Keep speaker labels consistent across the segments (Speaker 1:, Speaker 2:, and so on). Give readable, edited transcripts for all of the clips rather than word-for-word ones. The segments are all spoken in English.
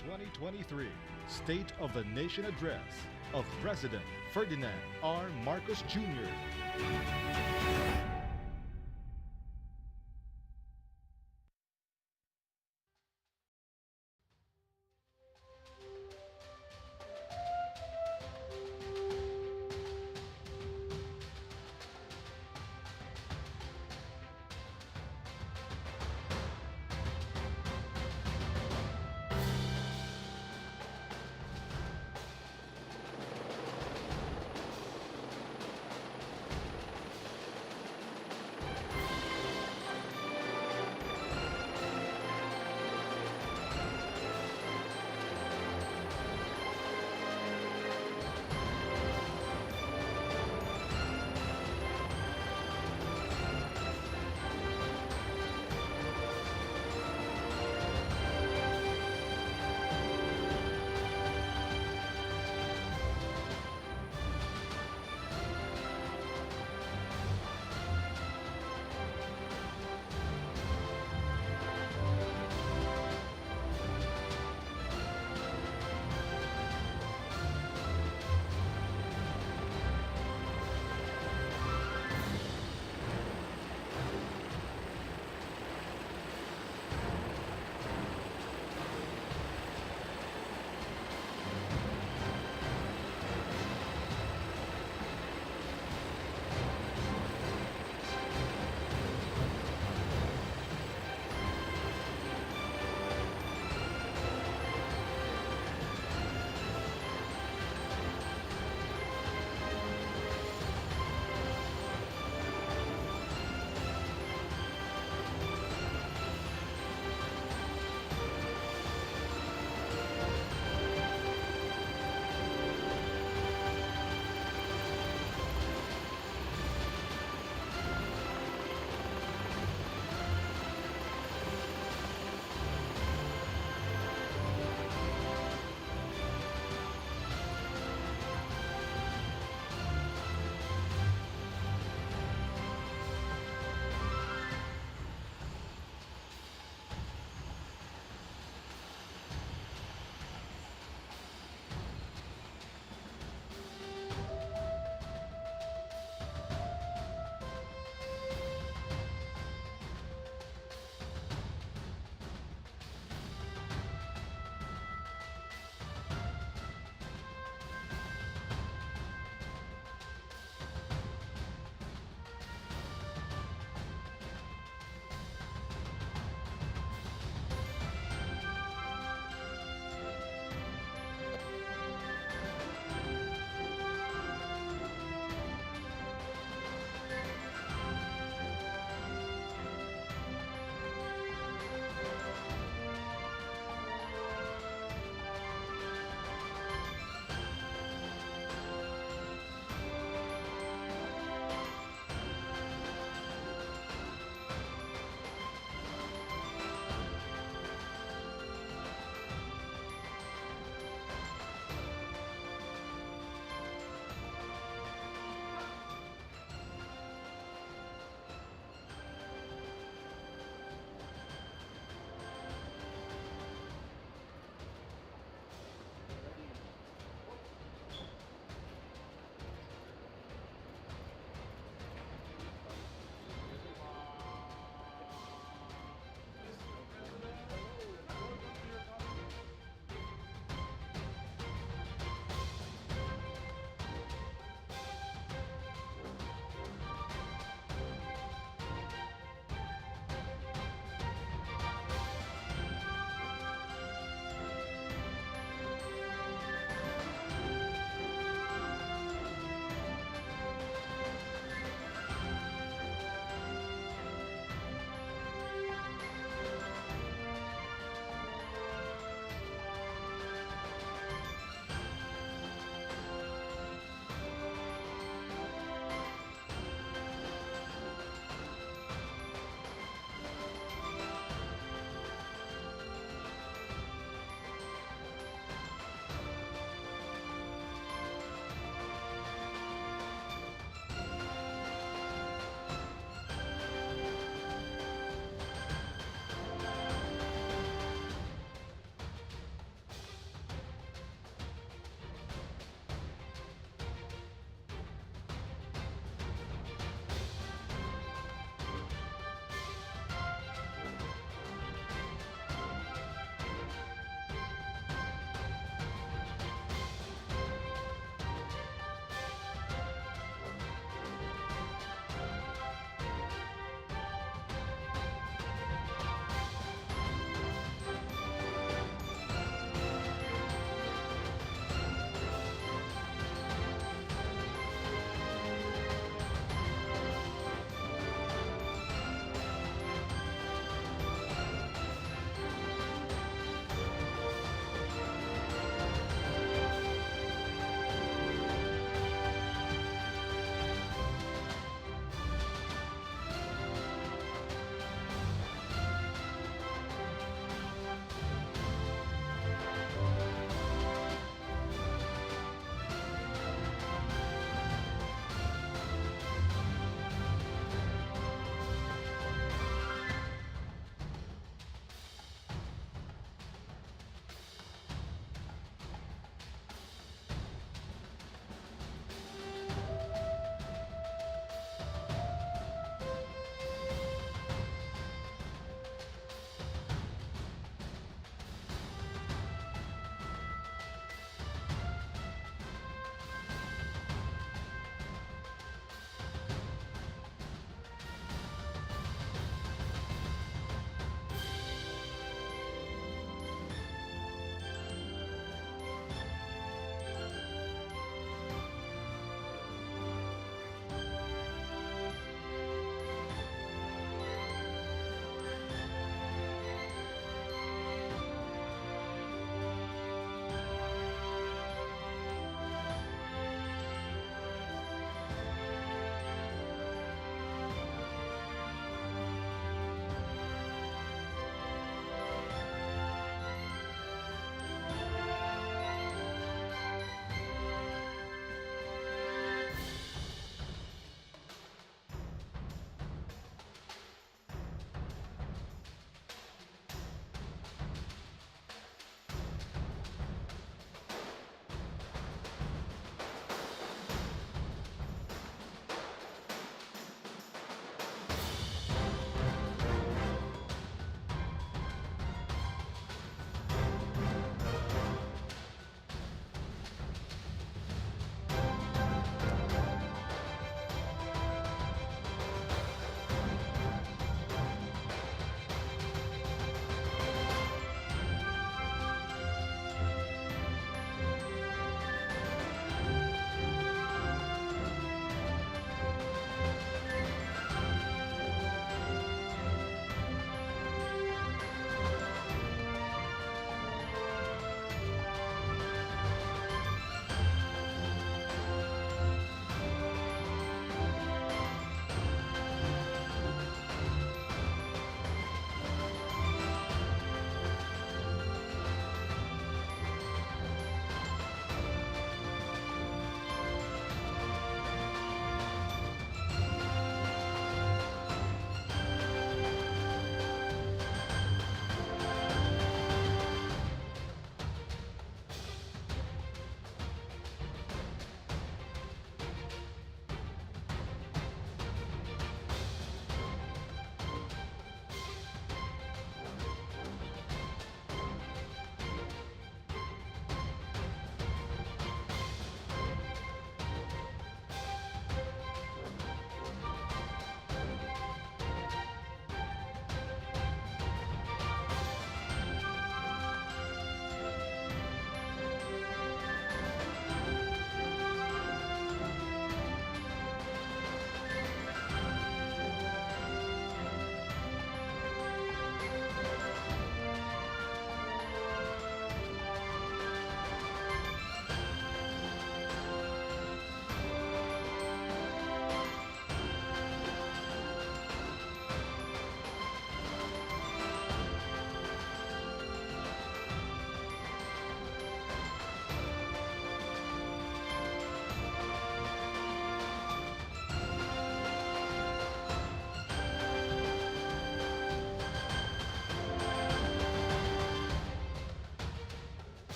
Speaker 1: 2023 State of the Nation Address of President Ferdinand R. Marcos Jr.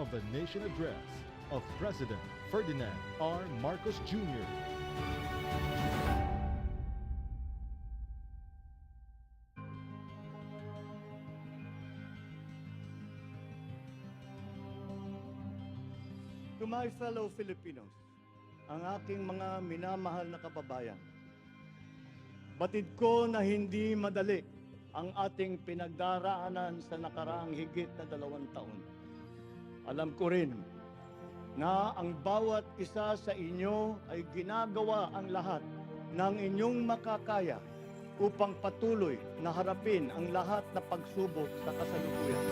Speaker 1: of the Nation Address of President Ferdinand R. Marcos Jr.
Speaker 2: To my fellow Filipinos, ang aking mga minamahal na kababayan, batid ko na hindi madali ang ating pinagdaraanan sa nakaraang higit na 2 taon. Alam ko rin na ang bawat isa sa inyo ay ginagawa ang lahat ng inyong makakaya upang patuloy na harapin ang lahat na pagsubok sa kasalukuyan.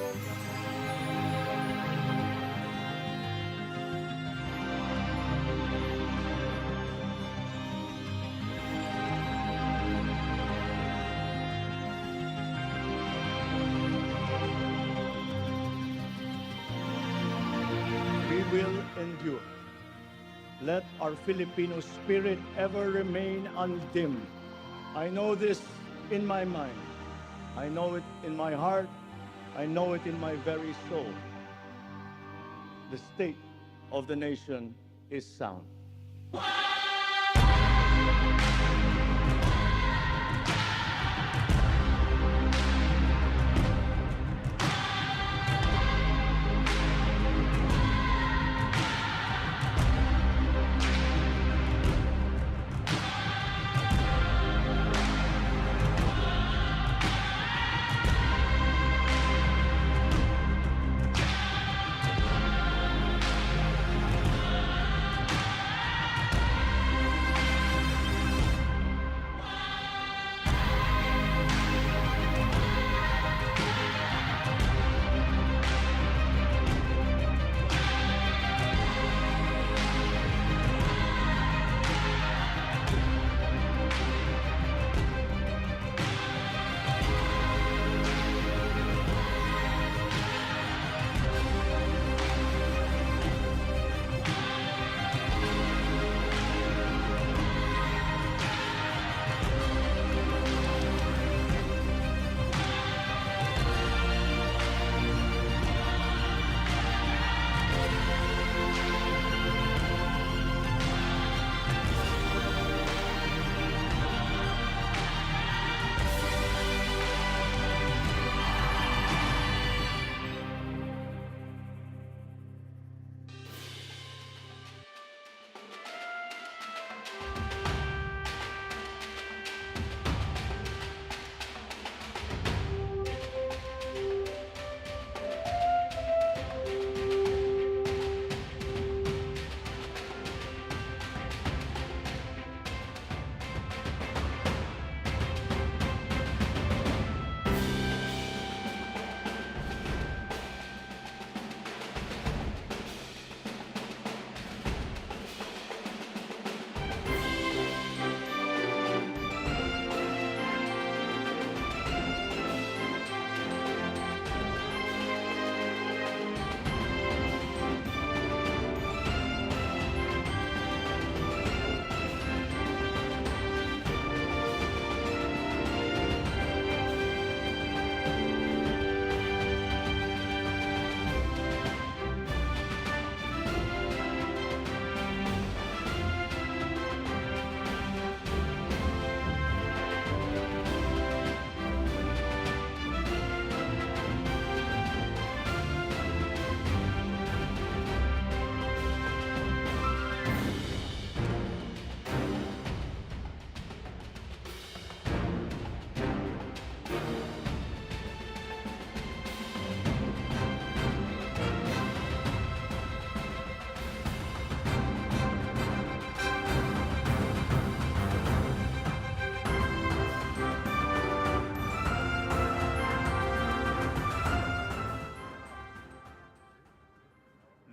Speaker 2: Will endure. Let our Filipino spirit ever remain undimmed. I know this in my mind. I know it in my heart. I know it in my very soul. The state of the nation is sound.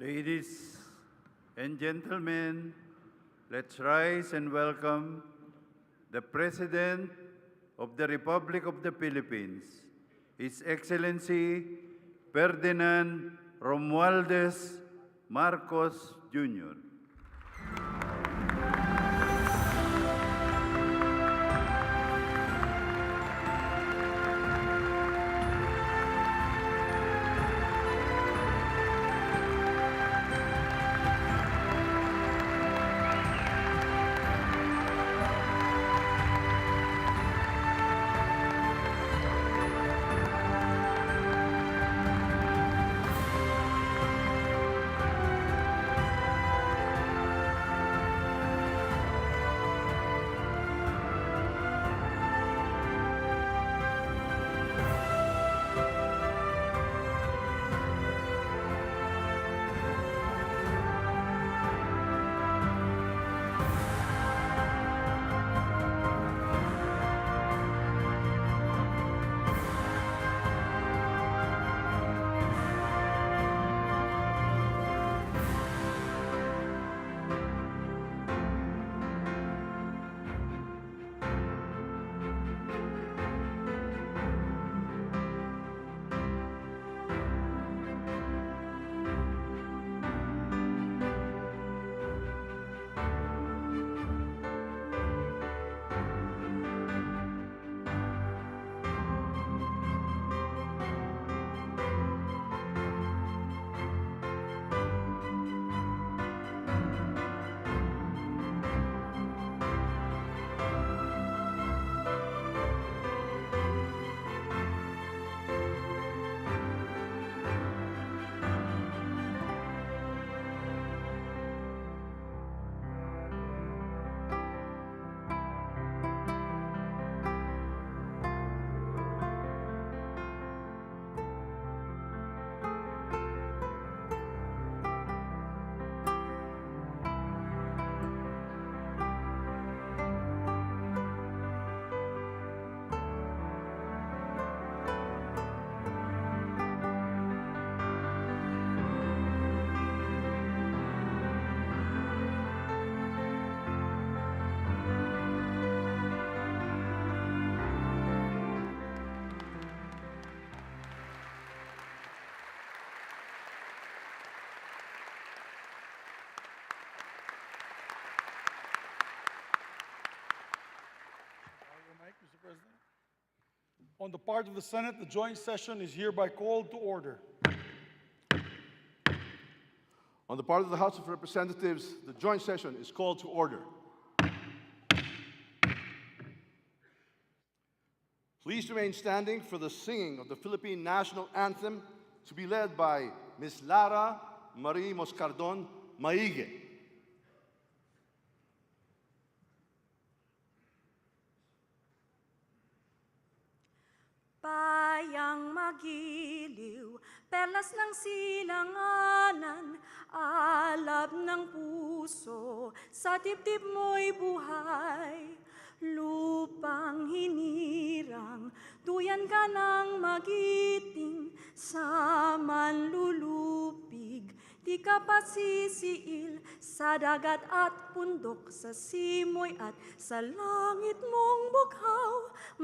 Speaker 3: Ladies and gentlemen, let's rise and welcome the President of the Republic of the Philippines, His Excellency Ferdinand Romualdez Marcos Jr.
Speaker 4: President. On the part of the Senate, the joint session is hereby called to order.
Speaker 5: On the part of the House of Representatives, the joint session is called to order. Please remain standing for the singing of the Philippine National Anthem to be led by Ms. Lara Marie Moscardon Maige.
Speaker 6: Bayang magiliw, perlas ng silanganan, alab ng puso, sa dibdib mo'y buhay. Lupang hinirang, duyan ka ng magiting, sa manlulupig, di ka pasisiil, sa dagat at bundok, sa simoy at sa langit mong bughaw.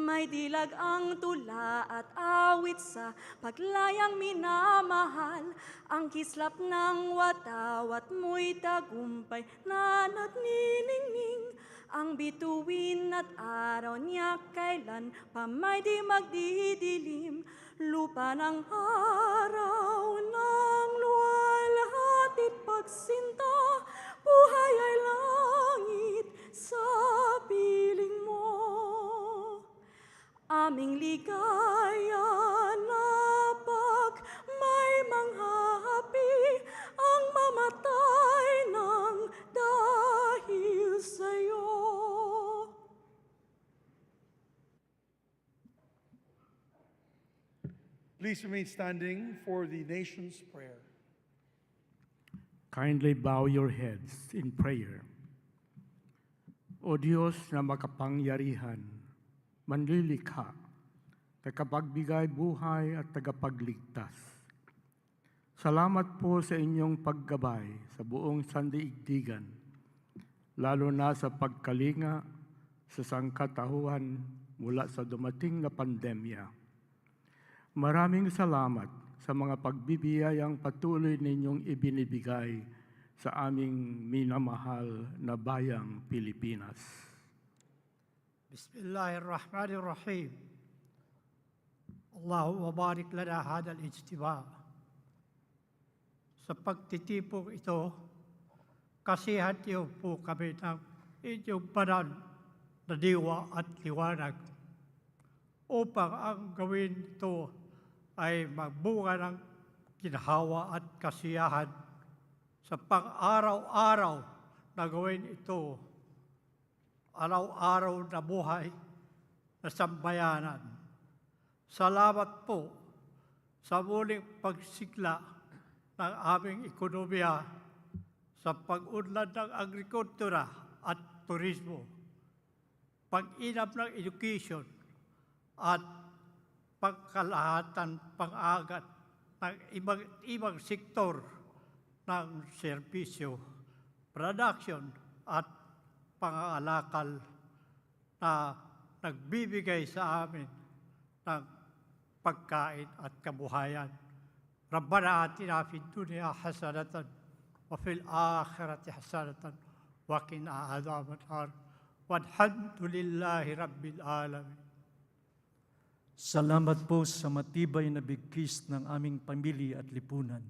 Speaker 6: May dilag ang tula at awit sa paglayang minamahal, ang kislap ng watawat mo'y tagumpay na nagniningning. Ang bituin at araw niya kailan pa may di magdidilim. Lupa ng araw ng luwalhatit pagsinta, buhay ay langit sa piling mo. Aming ligaya na pag may manghahapi, ang mamatay ng dahil sa'yo.
Speaker 4: Please remain standing for the nation's prayer.
Speaker 7: Kindly bow your heads in prayer. O Diyos na makapangyarihan, manlilikha, tagapagbigay buhay at tagapagligtas. Salamat po sa inyong paggabay sa buong sandaigdigan, lalo na sa pagkalinga sa sangkatauhan mula sa dumating na pandemya. Maraming salamat sa mga pagbibiyayang patuloy ninyong ibinibigay sa aming minamahal na bayang Pilipinas.
Speaker 8: Bismillahirrahmanirrahim. Allahumma barik lana hadal ijtima. Sa pagtitipong ito, kasihan niyo po kami ng inyong banal na diwa at liwanag upang ang gawin ito ay magbunga ng ginhawa at kasiyahan sa pang-araw-araw na gawin ito, araw-araw na buhay na sambayanan. Salamat po sa muling pagsigla ng aming ekonomiya sa pag-unlad ng agrikultura at turismo, pag-inam ng education at pagkalahatan pang-agat ng ibang sektor ng serbisyo, production at pangangalakal na nagbibigay sa amin ng pagkain at kabuhayan. Rabbana atina fid dunya hasanatan wa fil akhirati hasanatan wa qina adhaban nar. Walhamdulillahi rabbil alamin.
Speaker 9: Salamat po sa matibay na bigkis ng aming pamilya at lipunan.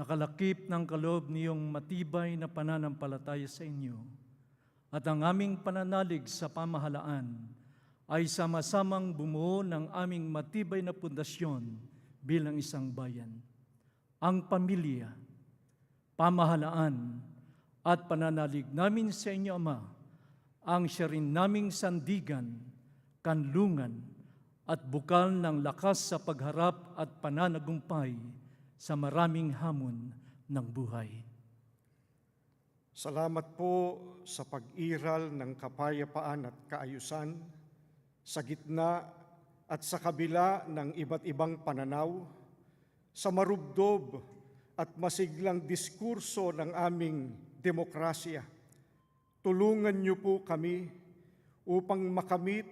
Speaker 9: Nakalakip ng kaloob niyong matibay na pananampalataya sa inyo at ang aming pananalig sa pamahalaan ay sama-samang bumuo ng aming matibay na pundasyon bilang isang bayan. Ang pamilya, pamahalaan at pananalig namin sa inyo, Ama, ang siya rin naming sandigan, kanlungan, at bukal ng lakas sa pagharap at pananagumpay sa maraming hamon ng buhay.
Speaker 10: Salamat po sa pag-iral ng kapayapaan at kaayusan sa gitna at sa kabila ng iba't ibang pananaw, sa marubdob at masiglang diskurso ng aming demokrasya. Tulungan niyo po kami upang makamit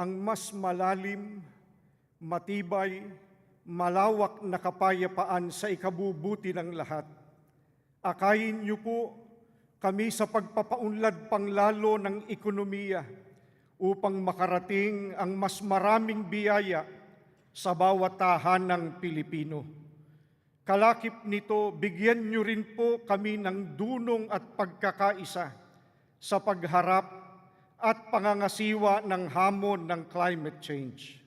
Speaker 10: ang mas malalim, matibay, malawak na kapayapaan sa ikabubuti ng lahat. Akayin niyo po kami sa pagpapaunlad panglalo ng ekonomiya upang makarating ang mas maraming biyaya sa bawat tahanang Pilipino. Kalakip nito, bigyan niyo rin po kami ng dunong at pagkakaisa sa pagharap at pangangasiwa ng hamon ng climate change.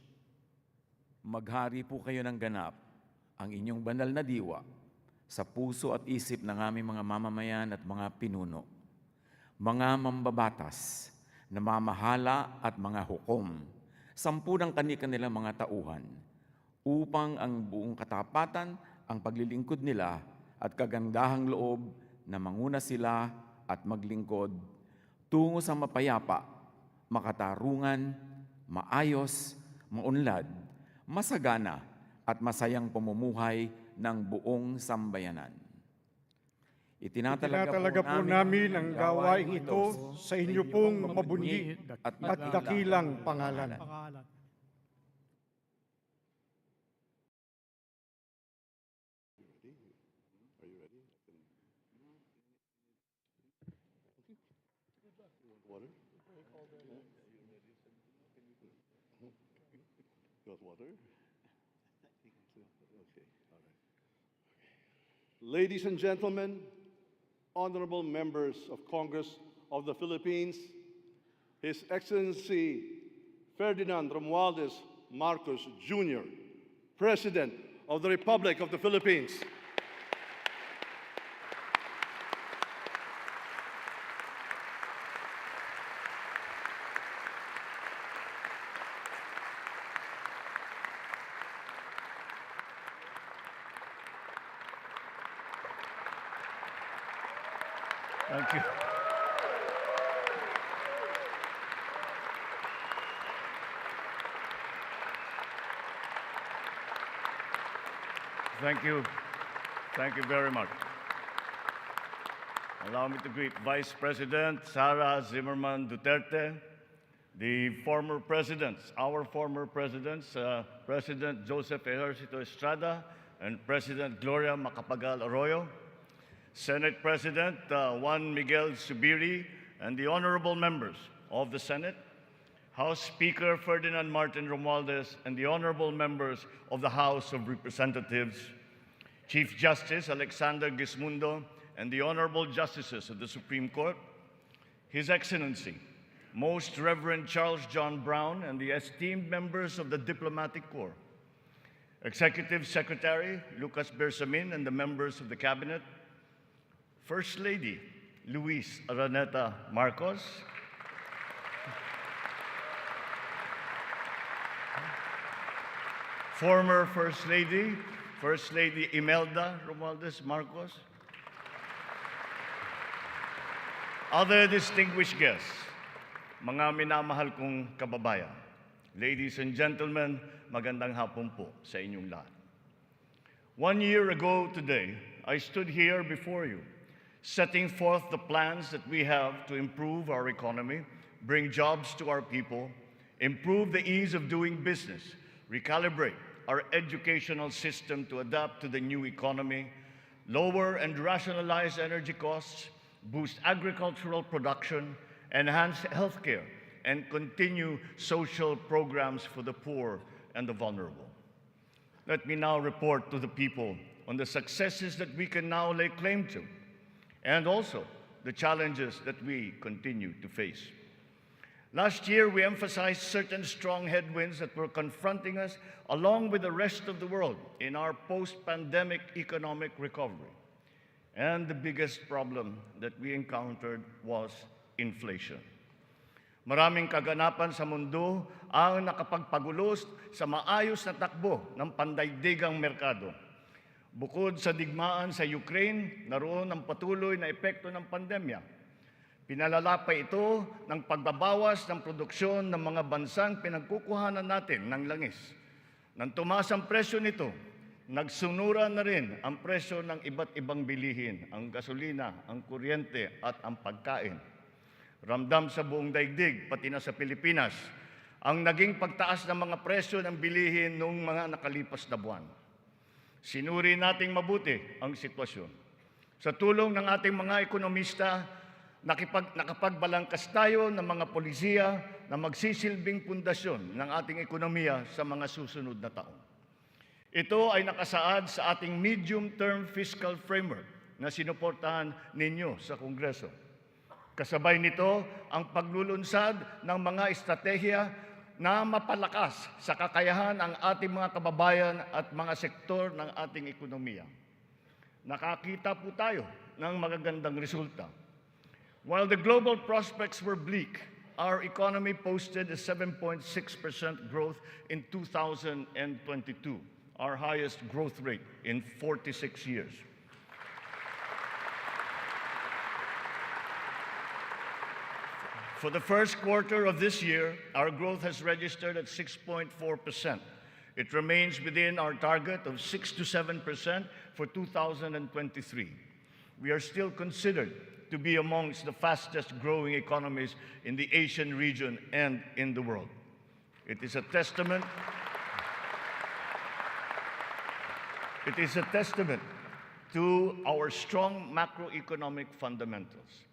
Speaker 11: Maghari po kayo ng ganap ang inyong banal na diwa sa puso at isip ng aming mga mamamayan at mga pinuno, mga mambabatas, na mamahala at mga hukom, 10 ng kanilang mga tauhan, upang ang buong katapatan, ang paglilingkod nila at kagandahang loob na manguna sila at maglingkod tungo sa mapayapa, makatarungan, maayos, maunlad, masagana at masayang pamumuhay ng buong sambayanan.
Speaker 10: Itinatalaga po namin ang gawain ito sa inyo pong mabunyi at dakilang pangalan.
Speaker 5: Ladies and gentlemen, honorable members of Congress of the Philippines, His Excellency Ferdinand Marcos Jr., President of the Republic of the Philippines.
Speaker 2: Thank you. Thank you. Thank you very much. Allow me to greet Vice President Sara Zimmerman Duterte, the former presidents, our former presidents, President Joseph Ejercito Estrada and President Gloria Macapagal Arroyo, Senate President Juan Miguel Zubiri, and the honorable members of the Senate, House Speaker Ferdinand Martin Romualdez, and the honorable members of the House of Representatives, Chief Justice Alexander Gismundo, and the honorable justices of the Supreme Court, His Excellency, Most Reverend Charles John Brown, and the esteemed members of the Diplomatic Corps, Executive Secretary Lucas Bersamin and the members of the Cabinet, First Lady Luis Araneta Marcos, former First Lady Imelda Romualdez Marcos, other distinguished guests, mga minamahal kong kababayan, ladies and gentlemen, magandang hapon po sa inyong lahat. 1 year ago today, I stood here before you, setting forth the plans that we have to improve our economy, bring jobs to our people, improve the ease of doing business, recalibrate our educational system to adapt to the new economy, lower and rationalize energy costs, boost agricultural production, enhance healthcare, and continue social programs for the poor and the vulnerable. Let me now report to the people on the successes that we can now lay claim to, and also the challenges that we continue to face. Last year, we emphasized certain strong headwinds that were confronting us along with the rest of the world in our post-pandemic economic recovery. And the biggest problem that we encountered was inflation. Maraming kaganapan sa mundo ang nakapagpagulos sa maayos na takbo ng pandaigdigang merkado. Bukod sa digmaan sa Ukraine, naroon ang patuloy na epekto ng pandemya. Pinalala pa ito ng pagbabawas ng produksyon ng mga bansang pinagkukuhanan natin ng langis. Nang tumaas ang presyo nito, nagsunura na rin ang presyo ng iba't ibang bilihin, ang gasolina, ang kuryente at ang pagkain. Ramdam sa buong daigdig, pati na sa Pilipinas, ang naging pagtaas ng mga presyo ng bilihin noong mga nakalipas na buwan. Sinuri nating mabuti ang sitwasyon. Sa tulong ng ating mga ekonomista, nakapagbalangkas tayo ng mga polisiya na magsisilbing pundasyon ng ating ekonomiya sa mga susunod na taon. Ito ay nakasaad sa ating medium-term fiscal framework na sinuportahan ninyo sa Kongreso. Kasabay nito ang paglulunsad ng mga estratehiya na mapalakas sa kakayahan ang ating mga kababayan at mga sektor ng ating ekonomiya. Nakakita po tayo ng magagandang resulta. While the global prospects were bleak, our economy posted a 7.6% growth in 2022, our highest growth rate in 46 years. For the first quarter of this year, our growth has registered at 6.4%. It remains within our target of 6 to 7% for 2023. We are still considered to be amongst the fastest growing economies in the Asian region and in the world. It is a testament to our strong macroeconomic fundamentals.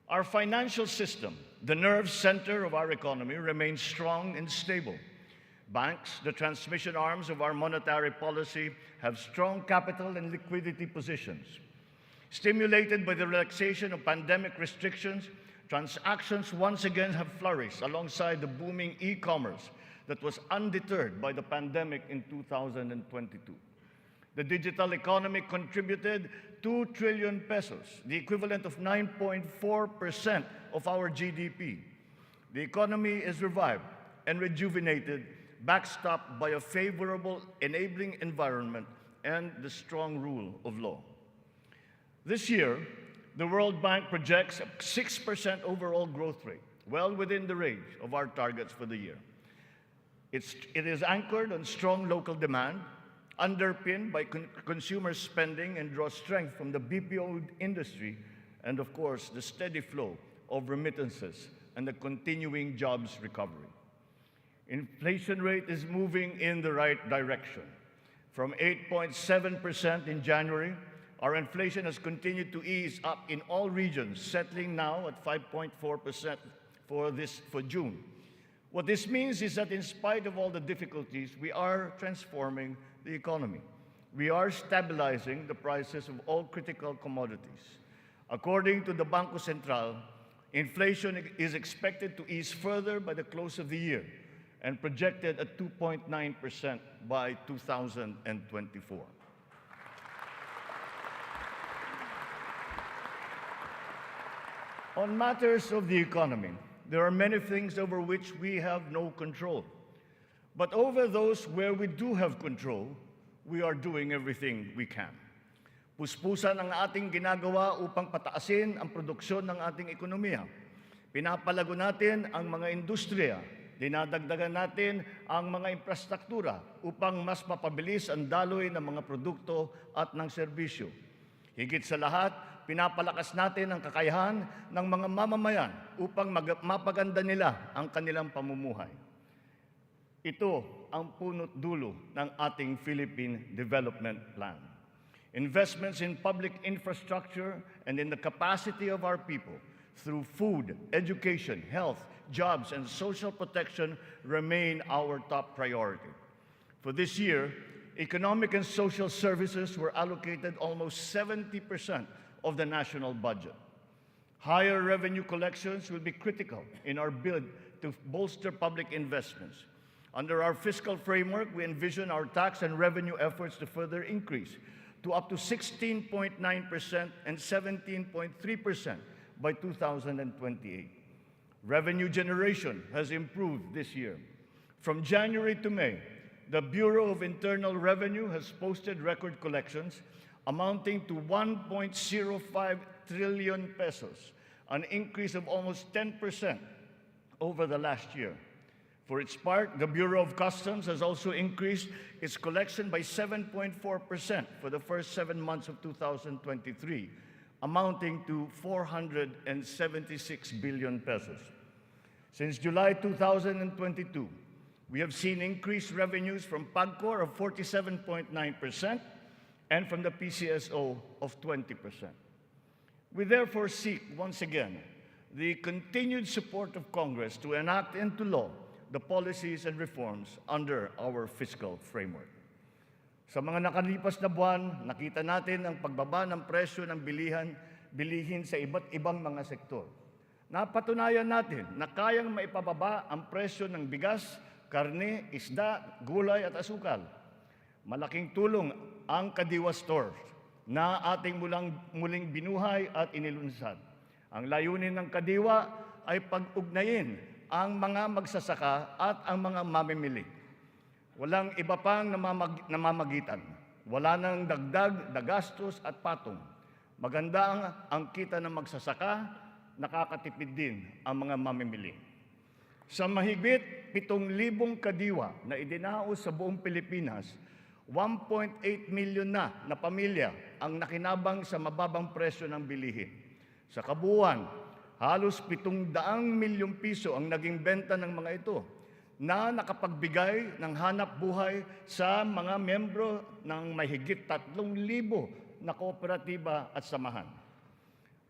Speaker 2: Our financial system, the nerve center of our economy, remains strong and stable. Banks, the transmission arms of our monetary policy, have strong capital and liquidity positions. Stimulated by the relaxation of pandemic restrictions, transactions once again have flourished alongside the booming e-commerce that was undeterred by the pandemic in 2022. The digital economy contributed 2 trillion pesos, the equivalent of 9.4% of our GDP. The economy is revived and rejuvenated, backstopped by a favorable enabling environment and the strong rule of law. This year, the World Bank projects a 6% overall growth rate, well within the range of our targets for the year. It is anchored on strong local demand, underpinned by consumer spending, and draws strength from the BPO industry and, of course, the steady flow of remittances and the continuing jobs recovery. Inflation rate is moving in the right direction. From 8.7% in January, our inflation has continued to ease up in all regions, settling now at 5.4% for June. What this means is that in spite of all the difficulties, we are transforming the economy. We are stabilizing the prices of all critical commodities. According to the Bangko Sentral, inflation is expected to ease further by the close of the year and projected at 2.9% by 2024. On matters of the economy, there are many things over which we have no control. But over those where we do have control, we are doing everything we can. Puspusan ang ating ginagawa upang pataasin ang produksyon ng ating ekonomiya. Pinapalago natin ang mga industriya. Dinadagdagan natin ang mga infrastruktura upang mas mapabilis ang daloy ng mga produkto at ng serbisyo. Higit sa lahat, pinapalakas natin ang kakayahan ng mga mamamayan upang mapaganda nila ang kanilang pamumuhay. Ito ang punot dulo ng ating Philippine Development Plan. Investments in public infrastructure and in the capacity of our people through food, education, health, jobs, and social protection remain our top priority. For this year, economic and social services were allocated almost 70% of the national budget. Higher revenue collections will be critical in our bid to bolster public investments. Under our fiscal framework, we envision our tax and revenue efforts to further increase to up to 16.9% and 17.3% by 2028. Revenue generation has improved this year. From January to May, the Bureau of Internal Revenue has posted record collections amounting to 1.05 trillion pesos, an increase of almost 10% over the last year. For its part, the Bureau of Customs has also increased its collection by 7.4% for the first 7 months of 2023, amounting to 476 billion pesos. Since July 2022, we have seen increased revenues from PAGCOR of 47.9% and from the PCSO of 20%. We therefore seek, once again, the continued support of Congress to enact into law the policies and reforms under our fiscal framework. Sa mga nakalipas na buwan, nakita natin ang pagbaba ng presyo ng bilihin sa iba't ibang mga sektor. Napatunayan natin na kayang maipababa ang presyo ng bigas, karne, isda, gulay at asukal. Malaking tulong ang Kadiwa Store na ating muling binuhay at inilunsad. Ang layunin ng Kadiwa ay pag-ugnayin ang mga magsasaka at ang mga mamimili. Walang iba pang namamagitan. Wala nang dagdag na gastos at patong. Maganda ang kita ng magsasaka, nakakatipid din ang mga mamimili. Sa mahigit 7,000 kadiwa na idinaos sa buong Pilipinas, 1.8 million na pamilya ang nakinabang sa mababang presyo ng bilihin. Sa kabuuan, halos 700 milyong piso ang naging benta ng mga ito na nakapagbigay ng hanap buhay sa mga membro ng mahigit 3,000 na kooperatiba at samahan.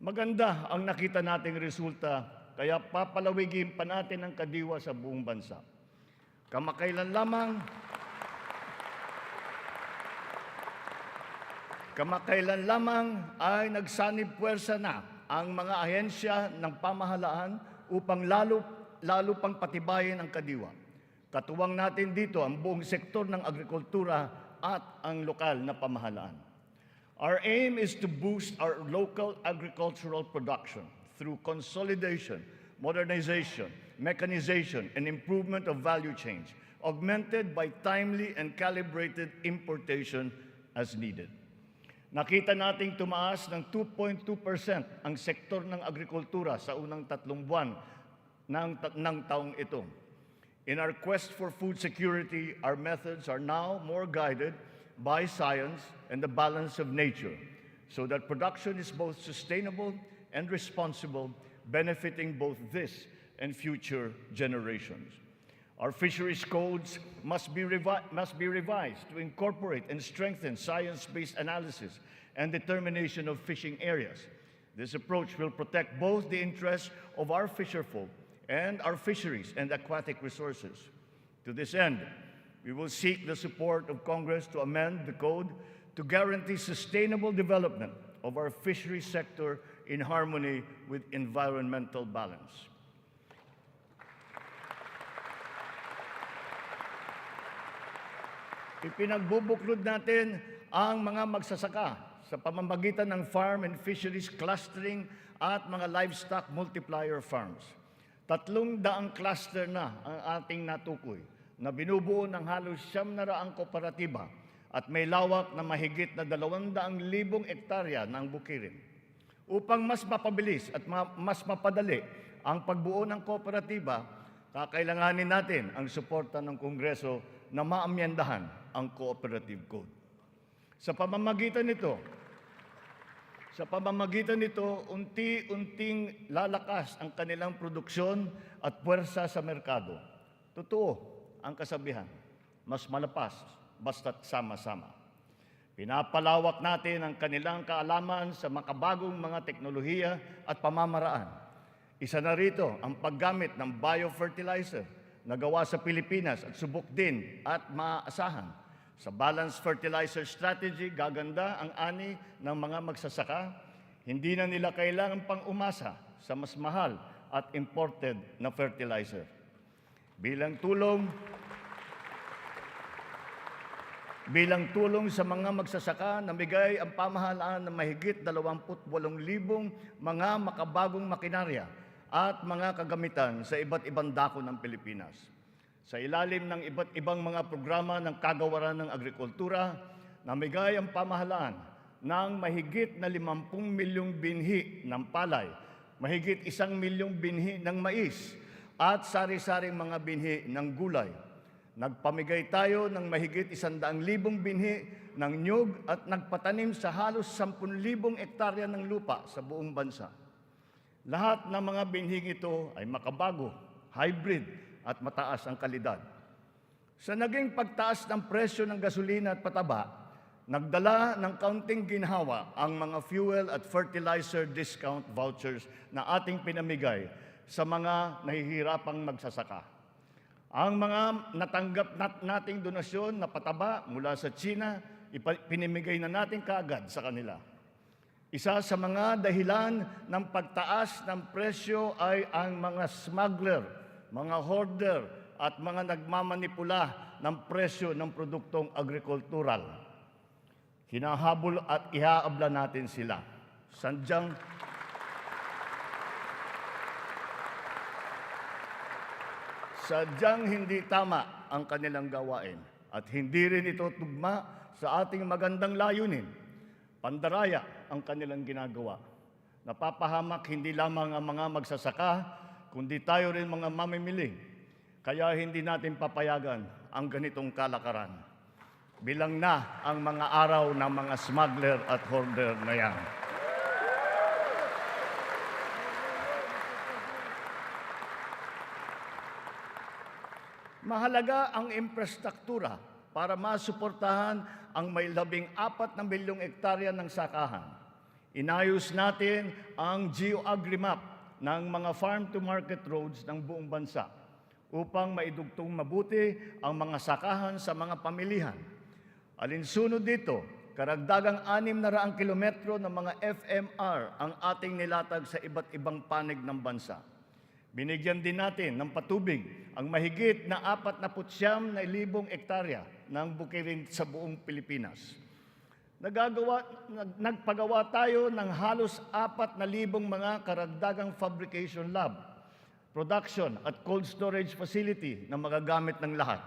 Speaker 2: Maganda ang nakita nating resulta, kaya papalawigin pa natin ang Kadiwa sa buong bansa. Kamakailan lamang ay nagsanib puwersa na ang mga ahensya ng pamahalaan upang lalo pang patibayin ang Kadiwa. Katuwang natin dito ang buong sektor ng agrikultura at ang lokal na pamahalaan. Our aim is to boost our local agricultural production through consolidation, modernization, mechanization, and improvement of value chains, augmented by timely and calibrated importation as needed. Nakita nating tumaas ng 2.2% ang sektor ng agrikultura sa unang 3 buwan ng taong ito. In our quest for food security, our methods are now more guided by science and the balance of nature, so that production is both sustainable and responsible, benefiting both this and future generations. Our fisheries codes must be revised to incorporate and strengthen science-based analysis and determination of fishing areas. This approach will protect both the interests of our fisherfolk and our fisheries and aquatic resources. To this end, we will seek the support of Congress to amend the code to guarantee sustainable development of our fisheries sector in harmony with environmental balance. Ipinagbubuklod natin ang mga magsasaka sa pamamagitan ng farm and fisheries clustering at mga livestock multiplier farms. 300 cluster na ang ating natukoy na binubuo ng halos 900 kooperatiba at may lawak na mahigit na 200,000 hektarya ng bukirin. Upang mas mapabilis at mas mapadali ang pagbuo ng kooperatiba, kakailanganin natin ang suporta ng Kongreso na maamyendahan ang Cooperative Code. Sa pamamagitan nito, unti-unting lalakas ang kanilang produksyon at puwersa sa merkado. Totoo ang kasabihan, mas malapas basta't sama-sama. Pinapalawak natin ang kanilang kaalaman sa makabagong mga teknolohiya at pamamaraan. Isa na rito ang paggamit ng biofertilizer na gawa sa Pilipinas at subok din at maaasahan. Sa balanced fertilizer strategy, gaganda ang ani ng mga magsasaka. Hindi na nila kailangan pang umasa sa mas mahal at imported na fertilizer. Bilang tulong sa mga magsasaka, namigay ang pamahalaan ng mahigit 28,000 mga makabagong makinarya at mga kagamitan sa iba't ibang dako ng Pilipinas. Sa ilalim ng iba't ibang mga programa ng kagawaran ng agrikultura, namigay ang pamahalaan ng mahigit na 50 milyong binhi ng palay, mahigit 1 milyong binhi ng mais, at sari-saring mga binhi ng gulay. Nagpamigay tayo ng mahigit 100,000 binhi ng nyug at nagpatanim sa halos 10,000 hektarya ng lupa sa buong bansa. Lahat ng mga binhing ito ay makabago, hybrid, at mataas ang kalidad. Sa naging pagtaas ng presyo ng gasolina at pataba, nagdala ng kaunting ginhawa ang mga fuel at fertilizer discount vouchers na ating pinamigay sa mga nahihirapang magsasaka. Ang mga natanggap nating donasyon na pataba mula sa China, pinimigay na natin kaagad sa kanila. Isa sa mga dahilan ng pagtaas ng presyo ay ang mga smuggler, mga hoarder at mga nagmamanipula ng presyo ng produktong agrikultural. Hinahabol at ihaabla natin sila. Sadyang hindi tama ang kanilang gawain at hindi rin ito tugma sa ating magandang layunin. Pandaraya ang kanilang ginagawa. Napapahamak hindi lamang ang mga magsasaka, kundi tayo rin mga mamimili. Kaya hindi natin papayagan ang ganitong kalakaran. Bilang na ang mga araw ng mga smuggler at hoarder na yan. Mahalaga ang infrastruktura para masuportahan ang may 14 na milyong hektarya ng sakahan. Inayos natin ang geo-agri-map ng mga farm-to-market roads ng buong bansa upang maidugtong mabuti ang mga sakahan sa mga pamilihan. Alinsunod dito, karagdagang 600 kilometro ng mga FMR ang ating nilatag sa iba't ibang panig ng bansa. Binigyan din natin ng patubig ang mahigit na 49,000 hektarya ng bukirin sa buong Pilipinas. Nagpagawa tayo ng halos 4,000 mga karagdagang fabrication lab, production at cold storage facility na magagamit ng lahat.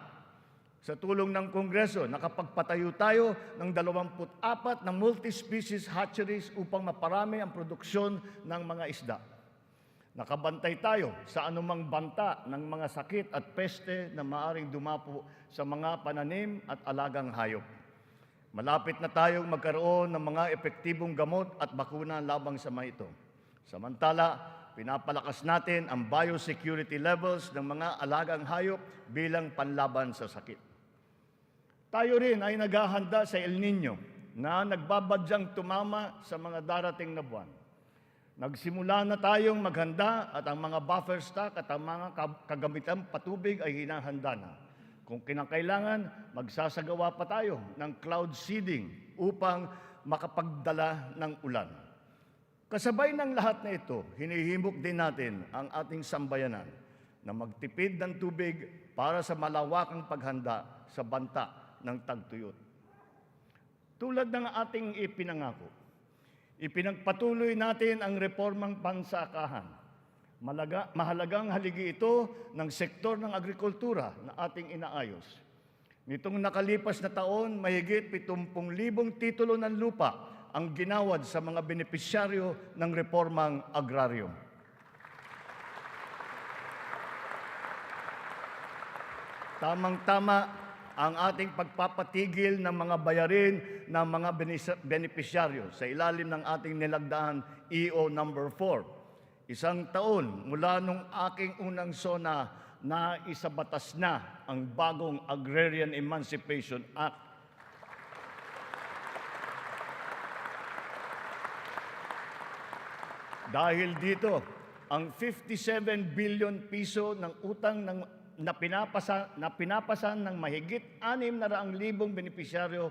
Speaker 2: Sa tulong ng Kongreso, nakapagpatayo tayo ng 24 na multi-species hatcheries upang maparami ang produksyon ng mga isda. Nakabantay tayo sa anumang banta ng mga sakit at peste na maaring dumapo sa mga pananim at alagang hayop. Malapit na tayong magkaroon ng mga epektibong gamot at bakuna labang sa mga ito. Samantala, pinapalakas natin ang biosecurity levels ng mga alagang hayop bilang panlaban sa sakit. Tayo rin ay naghahanda sa El Nino na nagbabadyang tumama sa mga darating na buwan. Nagsimula na tayong maghanda at ang mga buffer stock at ang mga kagamitang patubig ay hinahanda na. Kung kinakailangan, magsasagawa pa tayo ng cloud seeding upang makapagdala ng ulan. Kasabay ng lahat na ito, hinihimok din natin ang ating sambayanan na magtipid ng tubig para sa malawakang paghanda sa banta ng tagtuyot. Tulad ng ating ipinangako, ipinagpatuloy natin ang reformang pansakahan. Mahalagang haligi ito ng sektor ng agrikultura na ating inaayos. Nitong nakalipas na taon, mahigit 70,000 titulo ng lupa ang ginawad sa mga benepisyaryo ng reformang agraryo. Tamang-tama ang ating pagpapatigil ng mga bayarin ng mga benepisyaryo sa ilalim ng ating nilagdaan EO number 4. Isang taon mula nung aking unang SONA na isabatas na ang bagong Agrarian Emancipation Act. Dahil dito, ang 57 billion piso ng utang na pinapasan ng mahigit 600,000 benepisyaryo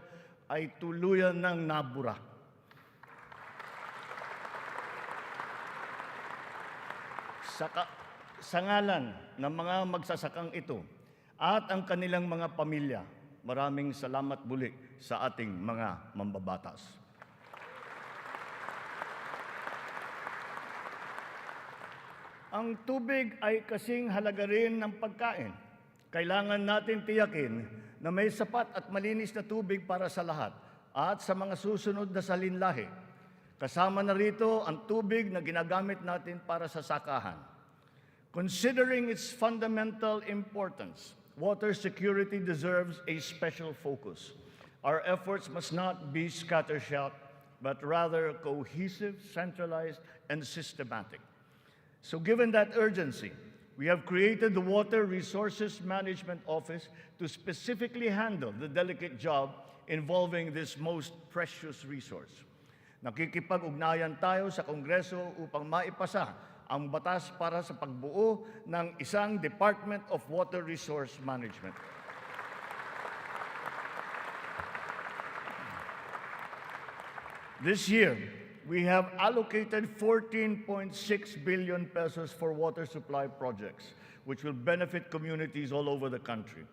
Speaker 2: ay tuluyan ng nabura. Sa ngalan ng mga magsasakang ito at ang kanilang mga pamilya, maraming salamat muli sa ating mga mambabatas. Ang tubig ay kasing halaga rin ng pagkain. Kailangan natin tiyakin na may sapat at malinis na tubig para sa lahat at sa mga susunod na salinlahi. Kasama na rito ang tubig na ginagamit natin para sa sakahan. Considering its fundamental importance, water security deserves a special focus. Our efforts must not be scattershot, but rather cohesive, centralized, and systematic. So given that urgency, we have created the Water Resources Management Office to specifically handle the delicate job involving this most precious resource. Nakikipag-ugnayan tayo sa Kongreso upang maipasa ang batas para sa pagbuo ng isang Department of Water Resource Management. This year, we have allocated 14.6 billion pesos for water supply projects, which will benefit communities all over the country.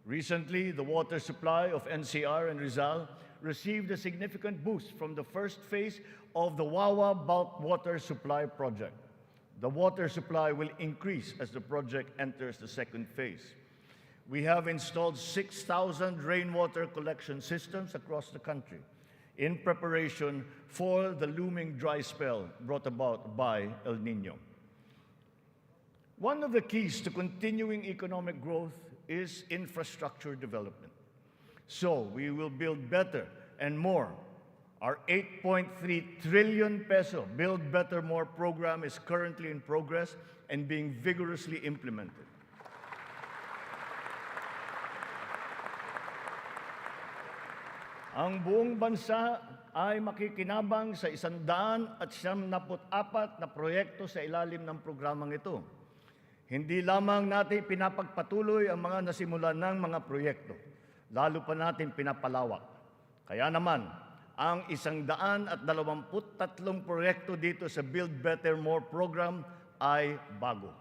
Speaker 2: Recently, the water supply of NCR and Rizal received a significant boost from the first phase of the Wawa Bulk Water Supply Project. The water supply will increase as the project enters the second phase. We have installed 6,000 rainwater collection systems across the country in preparation for the looming dry spell brought about by El Nino. One of the keys to continuing economic growth is infrastructure development. So we will build better and more. Our 8.3 trillion peso Build Better More program is currently in progress and being vigorously implemented. Ang buong bansa ay makikinabang sa 174 na proyekto sa ilalim ng programang ito. Hindi lamang natin pinapagpatuloy ang mga nasimulan ng mga proyekto, lalo pa natin pinapalawak. Kaya naman, ang 123 proyekto dito sa Build Better More program ay bago.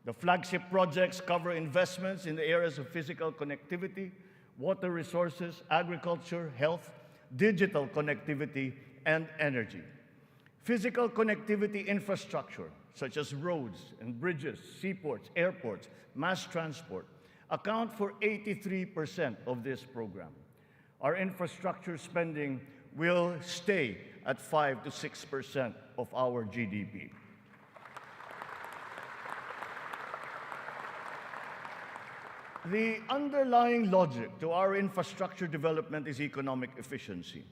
Speaker 2: The flagship projects cover investments in the areas of physical connectivity, water resources, agriculture, health, digital connectivity, and energy. Physical connectivity infrastructure, such as roads and bridges, seaports, airports, mass transport, account for 83% of this program. Our infrastructure spending will stay at 5 to 6% of our GDP. The underlying logic to our infrastructure development is economic efficiency.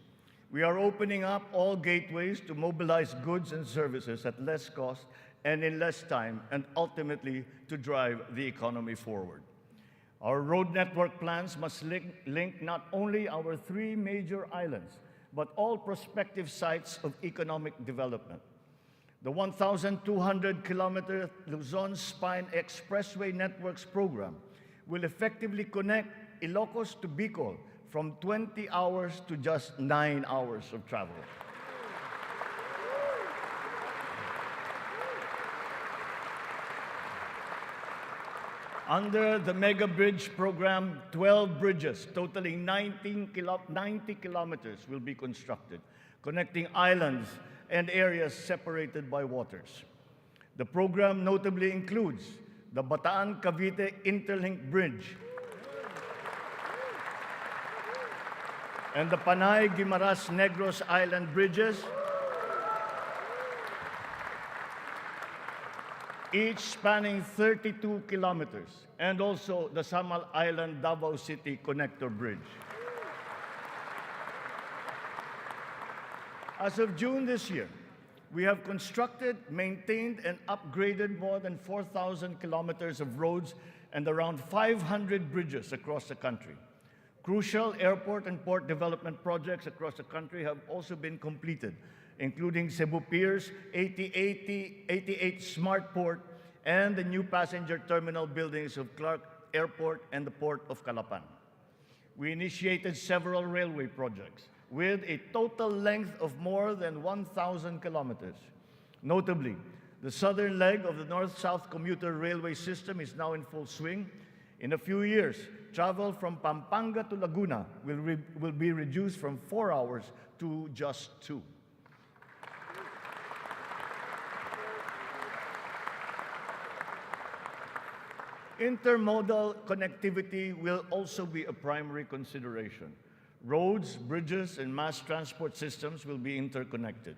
Speaker 2: We are opening up all gateways to mobilize goods and services at less cost and in less time, and ultimately to drive the economy forward. Our road network plans must link not only our 3 major islands, but all prospective sites of economic development. The 1,200-kilometer Luzon Spine Expressway Networks program will effectively connect Ilocos to Bicol from 20 hours to just 9 hours of travel. Under the Mega Bridge program, 12 bridges totaling 90 kilometers will be constructed, connecting islands and areas separated by waters. The program notably includes the Bataan-Cavite Interlink Bridge and the Panay-Guimaras-Negros Island Bridges, each spanning 32 kilometers, and also the Samal Island Davao City Connector Bridge. As of June this year, we have constructed, maintained, and upgraded more than 4,000 kilometers of roads and around 500 bridges across the country. Crucial airport and port development projects across the country have also been completed, including Cebu Pier's 88 Smart Port and the new passenger terminal buildings of Clark Airport and the Port of Calapan. We initiated several railway projects with a total length of more than 1,000 kilometers. Notably, the southern leg of the north-south commuter railway system is now in full swing. In a few years, travel from Pampanga to Laguna will be reduced from 4 hours to just 2. Intermodal connectivity will also be a primary consideration. Roads, bridges, and mass transport systems will be interconnected.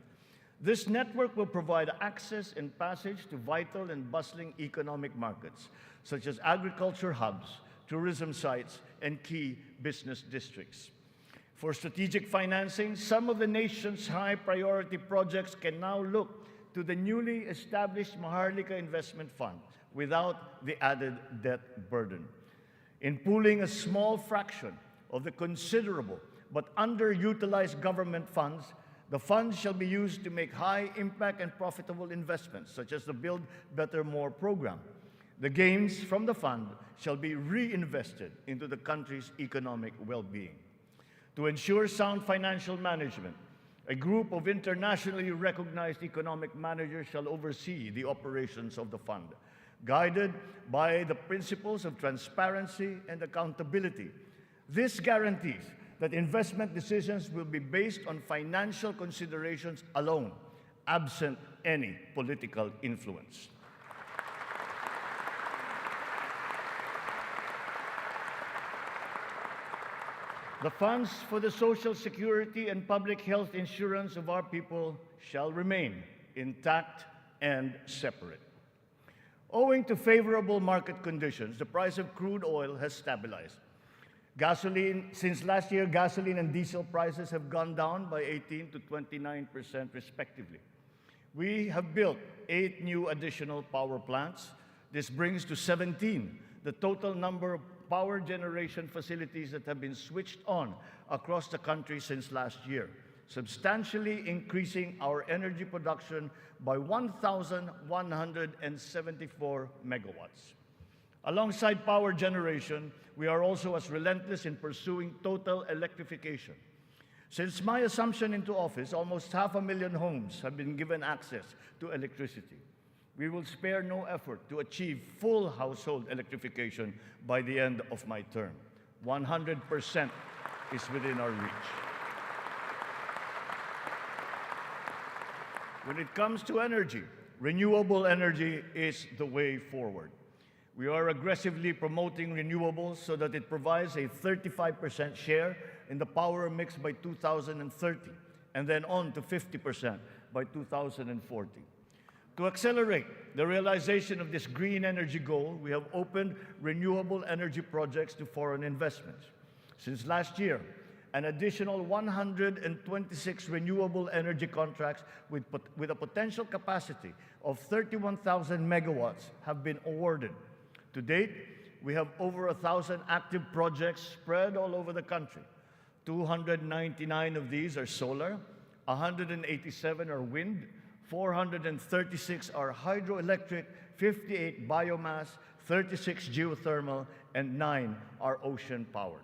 Speaker 2: This network will provide access and passage to vital and bustling economic markets, such as agriculture hubs, tourism sites, and key business districts. For strategic financing, some of the nation's high-priority projects can now look to the newly established Maharlika Investment Fund without the added debt burden. In pooling a small fraction of the considerable but underutilized government funds, the funds shall be used to make high-impact and profitable investments, such as the Build Better More program. The gains from the fund shall be reinvested into the country's economic well-being. To ensure sound financial management, a group of internationally recognized economic managers shall oversee the operations of the fund, guided by the principles of transparency and accountability. This guarantees that investment decisions will be based on financial considerations alone, absent any political influence. The funds for the social security and public health insurance of our people shall remain intact and separate. Owing to favorable market conditions, the price of crude oil has stabilized. Since last year, gasoline and diesel prices have gone down by 18% to 29% respectively. We have built 8 new additional power plants. This brings to 17 the total number of power generation facilities that have been switched on across the country since last year, substantially increasing our energy production by 1,174 megawatts. Alongside power generation, we are also as relentless in pursuing total electrification. Since my assumption into office, almost 500,000 homes have been given access to electricity. We will spare no effort to achieve full household electrification by the end of my term. 100% is within our reach. When it comes to energy, renewable energy is the way forward. We are aggressively promoting renewables so that it provides a 35% share in the power mix by 2030, and then on to 50% by 2040. To accelerate the realization of this green energy goal, we have opened renewable energy projects to foreign investments. Since last year, an additional 126 renewable energy contracts with a potential capacity of 31,000 megawatts have been awarded. To date, we have over 1,000 active projects spread all over the country. 299 of these are solar, 187 are wind, 436 are hydroelectric, 58 biomass, 36 geothermal, and 9 are ocean-powered.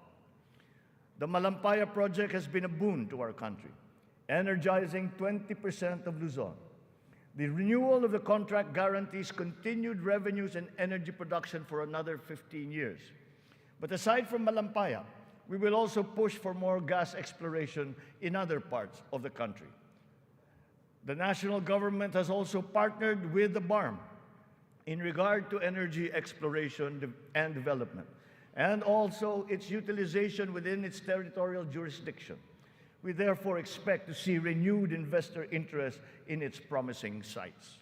Speaker 2: The Malampaya project has been a boon to our country, energizing 20% of Luzon. The renewal of the contract guarantees continued revenues and energy production for another 15 years. But aside from Malampaya, we will also push for more gas exploration in other parts of the country. The national government has also partnered with the BARM in regard to energy exploration and development, and also its utilization within its territorial jurisdiction. We therefore expect to see renewed investor interest in its promising sites.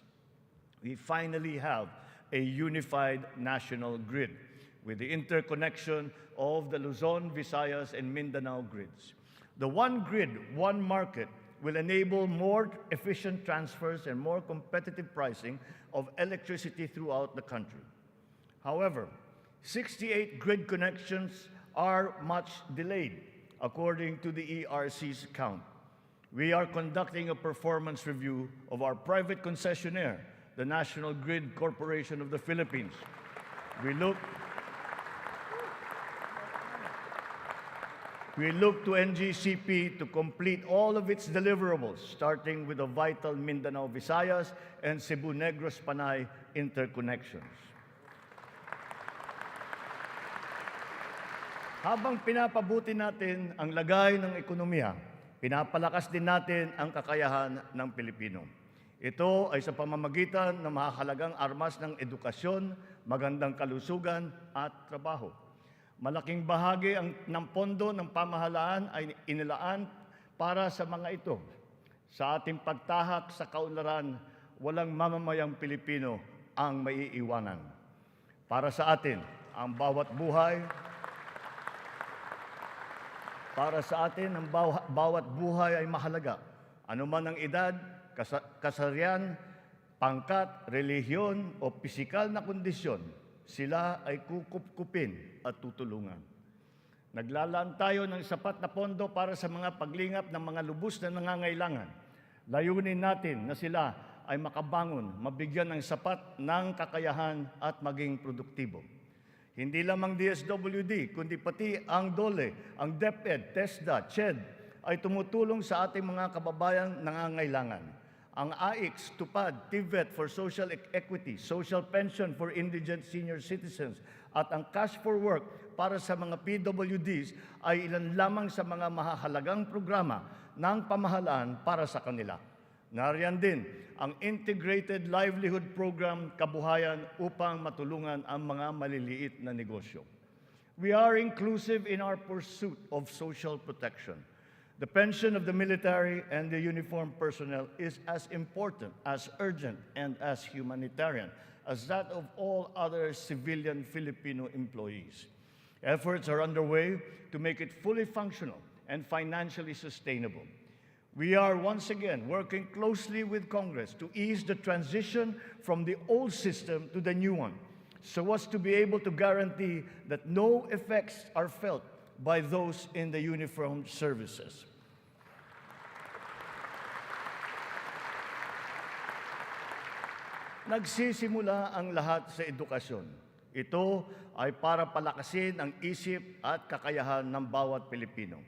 Speaker 2: We finally have a unified national grid with the interconnection of the Luzon, Visayas, and Mindanao grids. The one grid, one market will enable more efficient transfers and more competitive pricing of electricity throughout the country. However, 68 grid connections are much delayed, according to the ERC's count. We are conducting a performance review of our private concessionaire, the National Grid Corporation of the Philippines. We look to NGCP to complete all of its deliverables, starting with the vital Mindanao, Visayas, and Cebu Negros Panay interconnections. Habang pinapabuti natin ang lagay ng ekonomiya, pinapalakas din natin ang kakayahan ng Pilipino. Ito ay sa pamamagitan ng mahalagang armas ng edukasyon, magandang kalusugan at trabaho. Malaking bahagi ng pondo ng pamahalaan ay inilaan para sa mga ito. Sa ating pagtahak sa kaunlaran, walang mamamayang Pilipino ang maiiwanan. Para sa atin, ang bawat buhay ay mahalaga. Anuman ang edad, kasarian, pangkat, relihiyon o pisikal na kondisyon, sila ay kukupkupin at tutulungan. Naglalaan tayo ng sapat na pondo para sa mga paglingap ng mga lubos na nangangailangan. Layunin natin na sila ay makabangon, mabigyan ng sapat ng kakayahan at maging produktibo. Hindi lamang DSWD, kundi pati ang DOLE, ang DepEd, TESDA, CHED ay tumutulong sa ating mga kababayang nangangailangan. Ang AIX, TUPAD, TVET for Social Equity, Social Pension for Indigent Senior Citizens, at ang Cash for Work para sa mga PWDs ay ilan lamang sa mga mahahalagang programa ng pamahalaan para sa kanila. Nariyan din ang Integrated Livelihood Program Kabuhayan upang matulungan ang mga maliliit na negosyo. We are inclusive in our pursuit of social protection. The pension of the military and the uniformed personnel is as important, as urgent, and as humanitarian as that of all other civilian Filipino employees. Efforts are underway to make it fully functional and financially sustainable. We are once again working closely with Congress to ease the transition from the old system to the new one, so as to be able to guarantee that no effects are felt by those in the uniformed services. Nagsisimula ang lahat sa edukasyon. Ito ay para palakasin ang isip at kakayahan ng bawat Pilipino.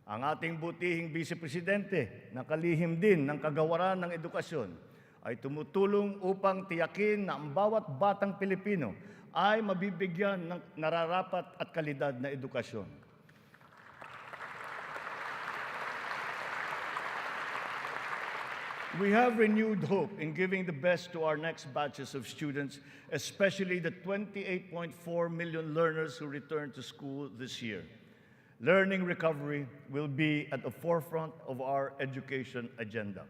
Speaker 2: Ang ating butihing Vice Presidente, na kalihim din ng kagawaran ng edukasyon, ay tumutulong upang tiyakin na ang bawat batang Pilipino ay mabibigyan ng nararapat at kalidad na edukasyon. We have renewed hope in giving the best to our next batches of students, especially the 28.4 million learners who return to school this year. Learning recovery will be at the forefront of our education agenda.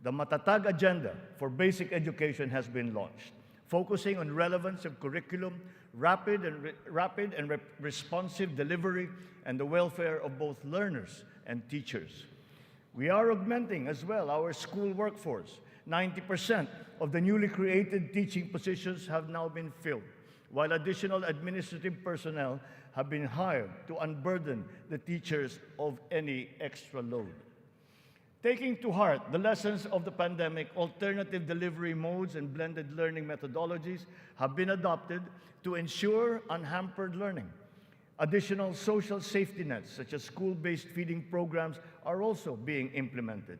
Speaker 2: The Matatag Agenda for Basic Education has been launched, focusing on relevance of curriculum, rapid and responsive delivery, and the welfare of both learners and teachers. We are augmenting as well our school workforce. 90% of the newly created teaching positions have now been filled, while additional administrative personnel have been hired to unburden the teachers of any extra load. Taking to heart the lessons of the pandemic, alternative delivery modes and blended learning methodologies have been adopted to ensure unhampered learning. Additional social safety nets, such as school-based feeding programs, are also being implemented.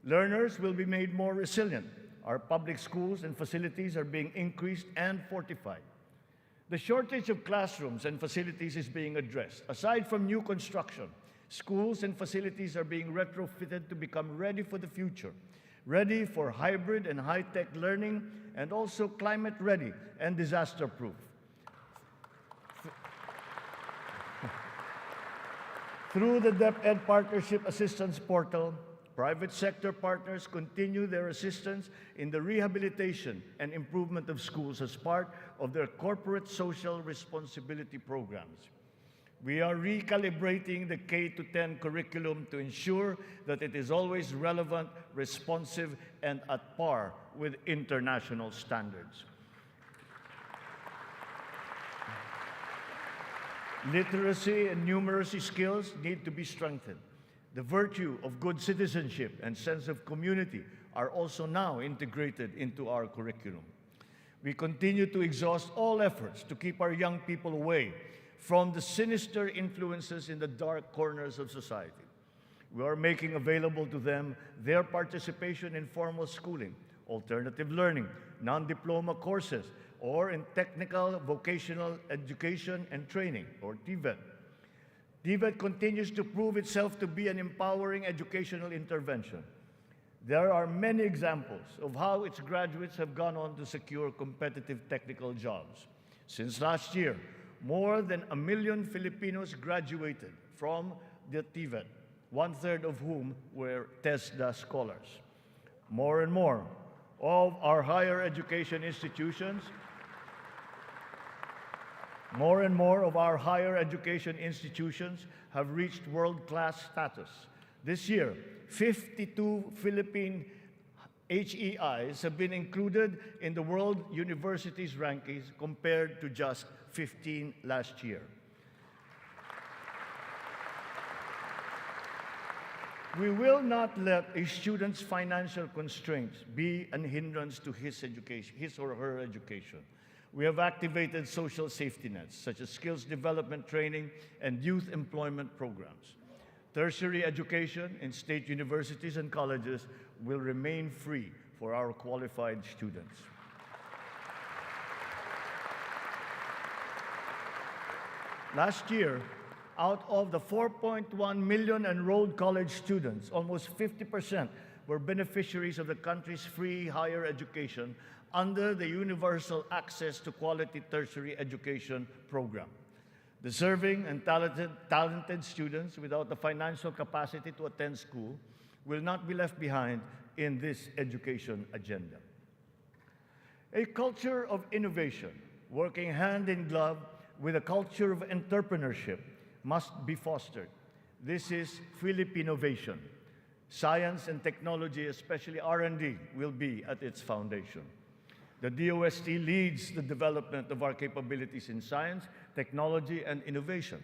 Speaker 2: Learners will be made more resilient. Our public schools and facilities are being increased and fortified. The shortage of classrooms and facilities is being addressed. Aside from new construction, schools and facilities are being retrofitted to become ready for the future, ready for hybrid and high-tech learning, and also climate-ready and disaster-proof. Through the DepEd Partnership Assistance Portal, private sector partners continue their assistance in the rehabilitation and improvement of schools as part of their corporate social responsibility programs. We are recalibrating the K-10 curriculum to ensure that it is always relevant, responsive, and at par with international standards. Literacy and numeracy skills need to be strengthened. The virtue of good citizenship and sense of community are also now integrated into our curriculum. We continue to exhaust all efforts to keep our young people away from the sinister influences in the dark corners of society. We are making available to them their participation in formal schooling, alternative learning, non-diploma courses, or in technical vocational education and training, or TVET. TVET continues to prove itself to be an empowering educational intervention. There are many examples of how its graduates have gone on to secure competitive technical jobs. Since last year, more than 1 million Filipinos graduated from the TVET, one-third of whom were TESDA scholars. More and more of our higher education institutions have reached world-class status. This year, 52 Philippine HEIs have been included in the World Universities rankings compared to just 15 last year. We will not let a student's financial constraints be an hindrance to his or her education. We have activated social safety nets, such as skills development training and youth employment programs. Tertiary education in state universities and colleges will remain free for our qualified students. Last year, out of the 4.1 million enrolled college students, almost 50% were beneficiaries of the country's free higher education under the Universal Access to Quality Tertiary Education program. Deserving and talented students without the financial capacity to attend school will not be left behind in this education agenda. A culture of innovation, working hand in glove with a culture of entrepreneurship, must be fostered. This is Philippinovation. Science and technology, especially R&D, will be at its foundation. The DOST leads the development of our capabilities in science, technology, and innovation.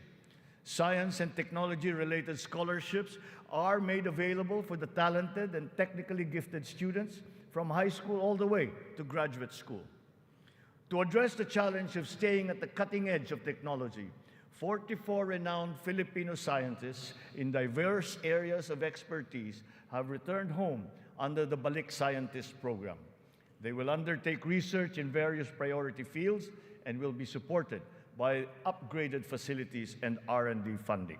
Speaker 2: Science and technology-related scholarships are made available for the talented and technically gifted students from high school all the way to graduate school. To address the challenge of staying at the cutting edge of technology, 44 renowned Filipino scientists in diverse areas of expertise have returned home under the Balik Scientist program. They will undertake research in various priority fields and will be supported by upgraded facilities and R&D funding.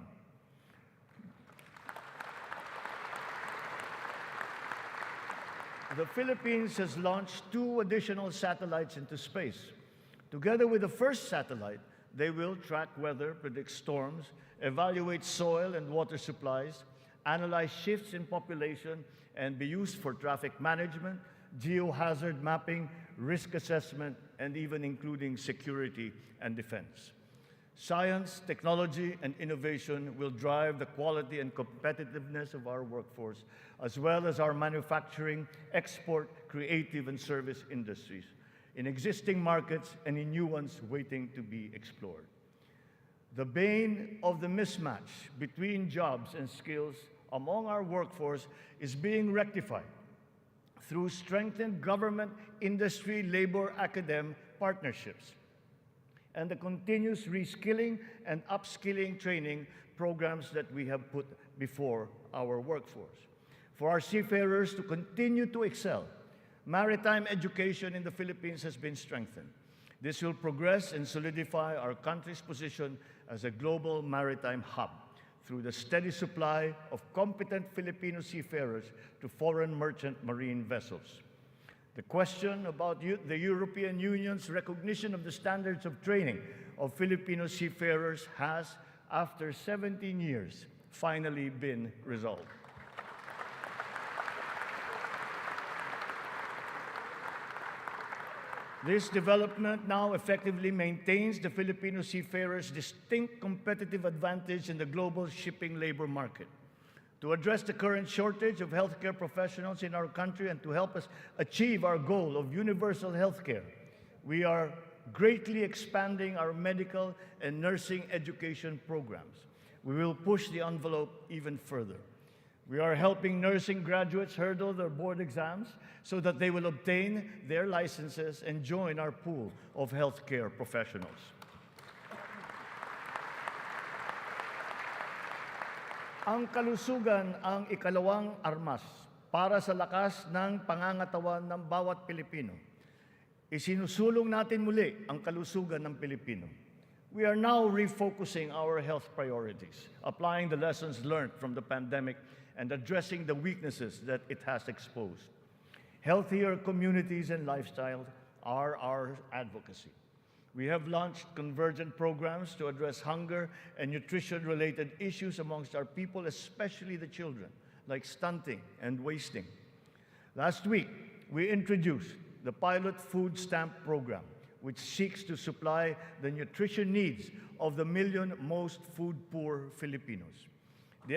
Speaker 2: The Philippines has launched 2 additional satellites into space. Together with the first satellite, they will track weather, predict storms, evaluate soil and water supplies, analyze shifts in population, and be used for traffic management, geohazard mapping, risk assessment, and even including security and defense. Science, technology, and innovation will drive the quality and competitiveness of our workforce, as well as our manufacturing, export, creative, and service industries, in existing markets and in new ones waiting to be explored. The bane of the mismatch between jobs and skills among our workforce is being rectified through strengthened government, industry, labor, academe partnerships, and the continuous reskilling and upskilling training programs that we have put before our workforce. For our seafarers to continue to excel, maritime education in the Philippines has been strengthened. This will progress and solidify our country's position as a global maritime hub through the steady supply of competent Filipino seafarers to foreign merchant marine vessels. The question about the European Union's recognition of the standards of training of Filipino seafarers has, after 17 years, finally been resolved. This development now effectively maintains the Filipino seafarers' distinct competitive advantage in the global shipping labor market. To address the current shortage of healthcare professionals in our country and to help us achieve our goal of universal healthcare, we are greatly expanding our medical and nursing education programs. We will push the envelope even further. We are helping nursing graduates hurdle their board exams so that they will obtain their licenses and join our pool of healthcare professionals. Ang kalusugan ang ikalawang armas para sa lakas ng pangangatawan ng bawat Pilipino. Isinusulong natin muli ang kalusugan ng Pilipino. We are now refocusing our health priorities, applying the lessons learned from the pandemic and addressing the weaknesses that it has exposed. Healthier communities and lifestyles are our advocacy. We have launched convergent programs to address hunger and nutrition-related issues amongst our people, especially the children, like stunting and wasting. Last week, we introduced the pilot food stamp program, which seeks to supply the nutrition needs of the million most food-poor Filipinos. The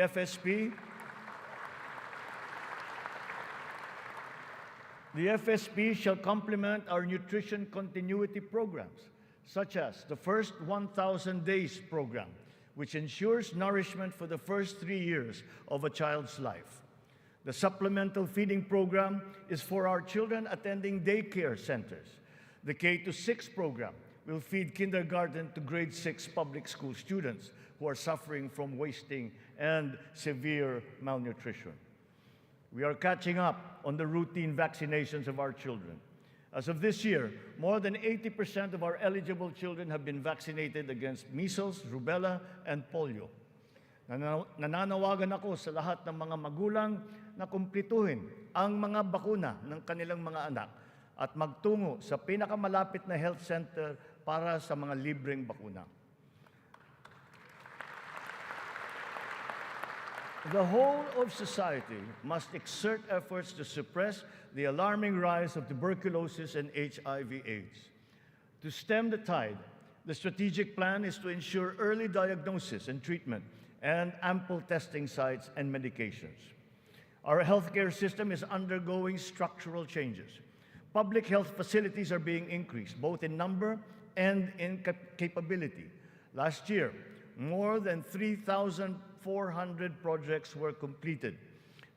Speaker 2: FSP shall complement our nutrition continuity programs, such as the First 1,000 Days program, which ensures nourishment for the first 3 years of a child's life. The supplemental feeding program is for our children attending daycare centers. The K-6 program will feed kindergarten to grade 6 public school students who are suffering from wasting and severe malnutrition. We are catching up on the routine vaccinations of our children. As of this year, more than 80% of our eligible children have been vaccinated against measles, rubella, and polio. Nananawagan ako sa lahat ng mga magulang na kumplituhin ang mga bakuna ng kanilang mga anak at magtungo sa pinakamalapit na health center para sa mga libreng bakuna. The whole of society must exert efforts to suppress the alarming rise of tuberculosis and HIV/AIDS. To stem the tide, the strategic plan is to ensure early diagnosis and treatment and ample testing sites and medications. Our healthcare system is undergoing structural changes. Public health facilities are being increased, both in number and in capability. Last year, more than 3,400 projects were completed.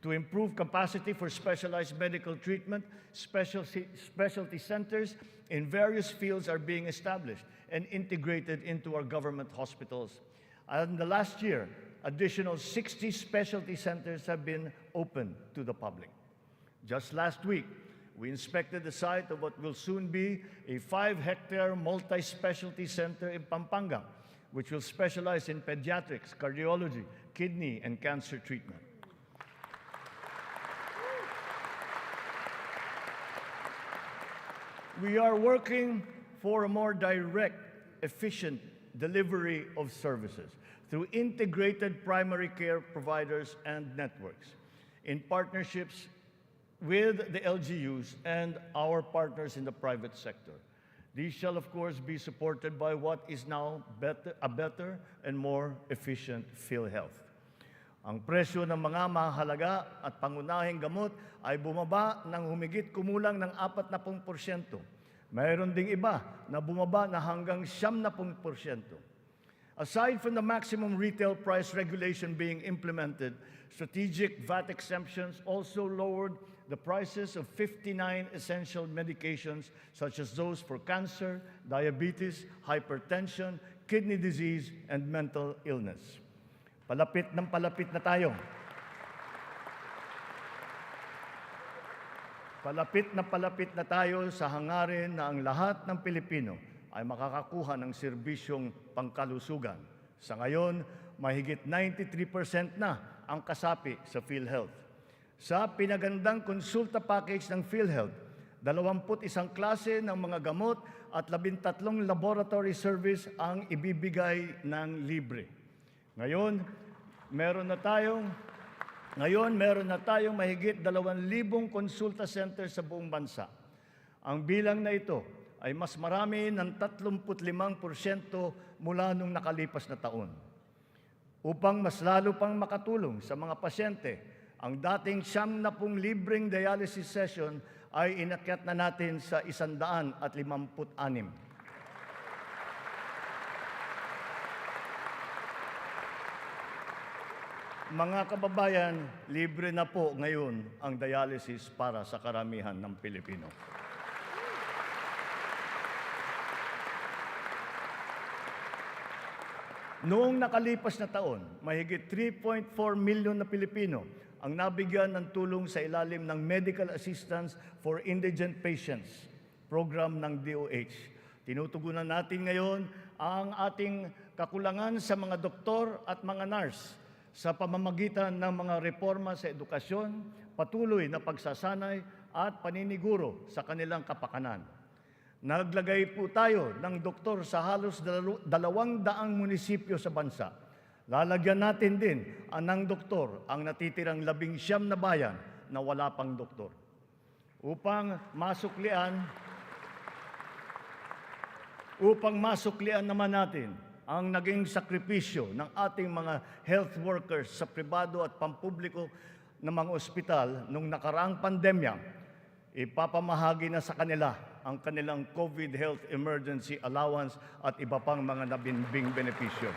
Speaker 2: To improve capacity for specialized medical treatment, specialty centers in various fields are being established and integrated into our government hospitals. And in the last year, additional 60 specialty centers have been opened to the public. Just last week, we inspected the site of what will soon be a 5-hectare multi-specialty center in Pampanga, which will specialize in pediatrics, cardiology, kidney, and cancer treatment. We are working for a more direct, efficient delivery of services through integrated primary care providers and networks in partnerships with the LGUs and our partners in the private sector. These shall, of course, be supported by what is now a better and more efficient PhilHealth. Ang presyo ng mga mahalaga at pangunahing gamot ay bumaba ng humigit kumulang ng 40%. Mayroon ding iba na bumaba na hanggang 70%. Aside from the maximum retail price regulation being implemented, strategic VAT exemptions also lowered the prices of 59 essential medications such as those for cancer, diabetes, hypertension, kidney disease, and mental illness. Palapit na tayo. Palapit na tayo sa hangarin na ang lahat ng Pilipino ay makakakuha ng serbisyong pangkalusugan. Sa ngayon, mahigit 93% na ang kasapi sa PhilHealth. Sa pinagandang konsulta package ng PhilHealth, 21 klase ng mga gamot at 13 laboratory service ang ibibigay ng libre. Ngayon, meron na tayong mahigit 2,000 konsulta center sa buong bansa. Ang bilang na ito ay mas marami ng 35% mula nung nakalipas na taon. Upang mas lalo pang makatulong sa mga pasyente, ang dating 70 libreng dialysis session ay inakyat na natin sa 156. Mga kababayan, libre na po ngayon ang dialysis para sa karamihan ng Pilipino. Noong nakalipas na taon, mahigit 3.4 milyon na Pilipino ang nabigyan ng tulong sa ilalim ng Medical Assistance for Indigent Patients program ng DOH. Tinutugunan natin ngayon ang ating kakulangan sa mga doktor at mga nurse sa pamamagitan ng mga reforma sa edukasyon, patuloy na pagsasanay at paniniguro sa kanilang kapakanan. Naglagay po tayo ng doktor sa halos 200 munisipyo sa bansa. Lalagyan natin din ng doktor ang natitirang 19 na bayan na wala pang doktor. Upang masuklian naman natin ang naging sakripisyo ng ating mga health workers sa pribado at pampubliko ng mga ospital nung nakaraang pandemya, ipapamahagi na sa kanila ang kanilang COVID Health Emergency Allowance at iba pang mga nabimbing benepisyo.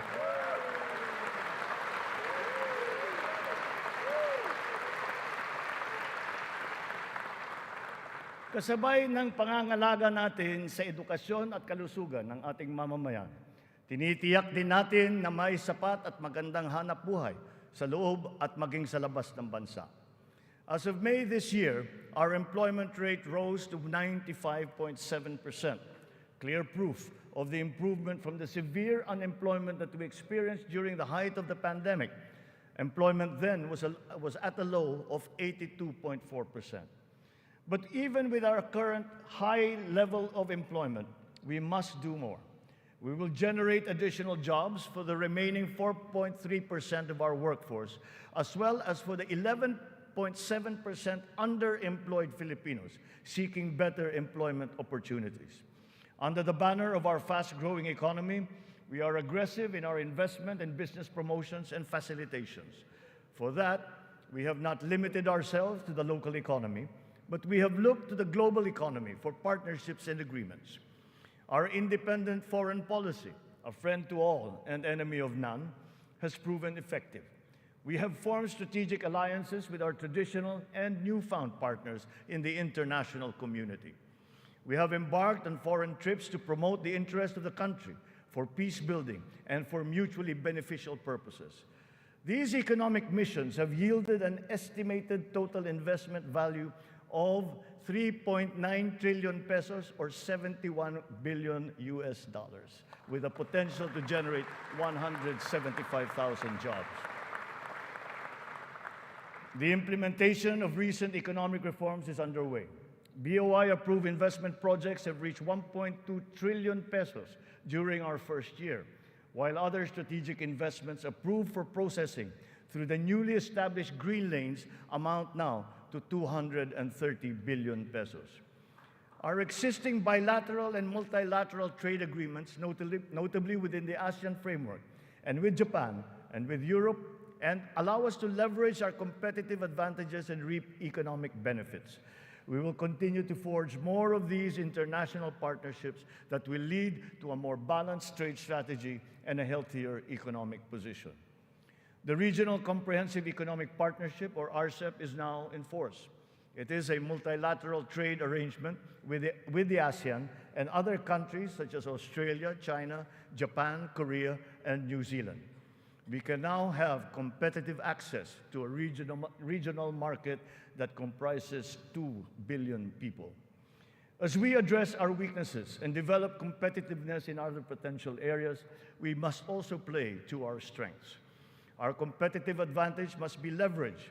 Speaker 2: Kasabay ng pangangalaga natin sa edukasyon at kalusugan ng ating mamamayan, tinitiyak din natin na may sapat at magandang hanap buhay sa loob at maging sa labas ng bansa. As of May this year, our employment rate rose to 95.7%, clear proof of the improvement from the severe unemployment that we experienced during the height of the pandemic. Employment then was at a low of 82.4%. But even with our current high level of employment, we must do more. We will generate additional jobs for the remaining 4.3% of our workforce, as well as for the 11.7% underemployed Filipinos seeking better employment opportunities. Under the banner of our fast-growing economy, we are aggressive in our investment and business promotions and facilitations. For that, we have not limited ourselves to the local economy, but we have looked to the global economy for partnerships and agreements. Our independent foreign policy, a friend to all and enemy of none, has proven effective. We have formed strategic alliances with our traditional and newfound partners in the international community. We have embarked on foreign trips to promote the interest of the country for peace building and for mutually beneficial purposes. These economic missions have yielded an estimated total investment value of 3.9 trillion pesos or 71 billion US dollars, with a potential to generate 175,000 jobs. The implementation of recent economic reforms is underway. BOI-approved investment projects have reached 1.2 trillion pesos during our first year, while other strategic investments approved for processing through the newly established green lanes amount now to 230 billion pesos. Our existing bilateral and multilateral trade agreements, notably within the ASEAN framework, and with Japan and with Europe, and allow us to leverage our competitive advantages and reap economic benefits. We will continue to forge more of these international partnerships that will lead to a more balanced trade strategy and a healthier economic position. The Regional Comprehensive Economic Partnership, or RCEP, is now in force. It is a multilateral trade arrangement with the ASEAN and other countries such as Australia, China, Japan, Korea, and New Zealand. We can now have competitive access to a regional market that comprises 2 billion people. As we address our weaknesses and develop competitiveness in other potential areas, we must also play to our strengths. Our competitive advantage must be leveraged.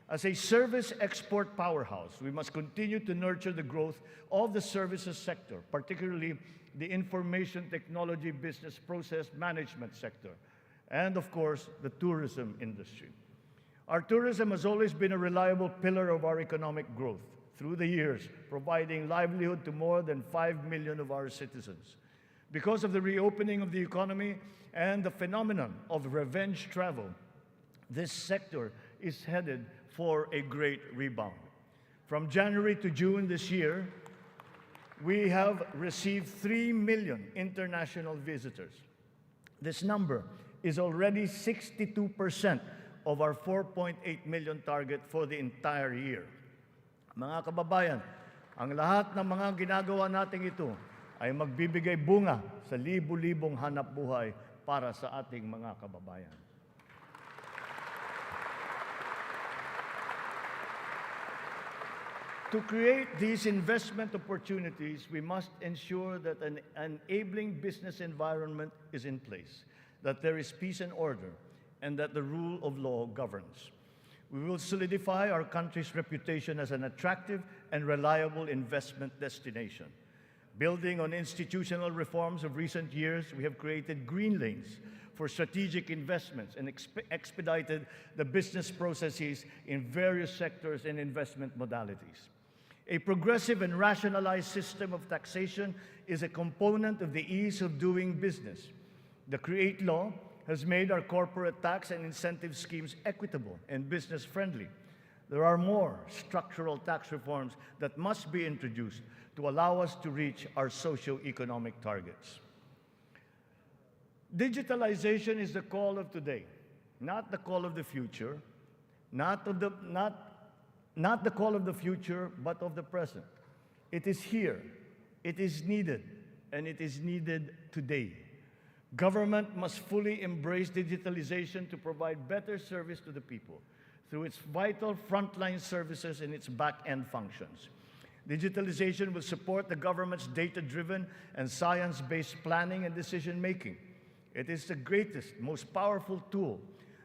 Speaker 2: As a service export powerhouse, we must continue to nurture the growth of the services sector, particularly the information technology business process management sector, and of course, the tourism industry. Our tourism has always been a reliable pillar of our economic growth through the years, providing livelihood to more than 5 million of our citizens. Because of the reopening of the economy and the phenomenon of revenge travel, this sector is headed for a great rebound. From January to June this year, we have received 3 million international visitors. This number is already 62% of our 4.8 million target for the entire year. Mga kababayan, ang lahat ng mga ginagawa natin ito ay magbibigay bunga sa libu-libong hanap buhay para sa ating mga kababayan. To create these investment opportunities, we must ensure that an enabling business environment is in place, that there is peace and order, and that the rule of law governs. We will solidify our country's reputation as an attractive and reliable investment destination. Building on institutional reforms of recent years, we have created green lanes for strategic investments and expedited the business processes in various sectors and investment modalities. A progressive and rationalized system of taxation is a component of the ease of doing business. The CREATE law has made our corporate tax and incentive schemes equitable and business-friendly. There are more structural tax reforms that must be introduced to allow us to reach our socio-economic targets. Digitalization is the call of today, not the call of the future, not the call of the future, but of the present. It is here, it is needed, and it is needed today. Government must fully embrace digitalization to provide better service to the people through its vital frontline services and its back-end functions. Digitalization will support the government's data-driven and science-based planning and decision-making. It is the greatest, most powerful tool,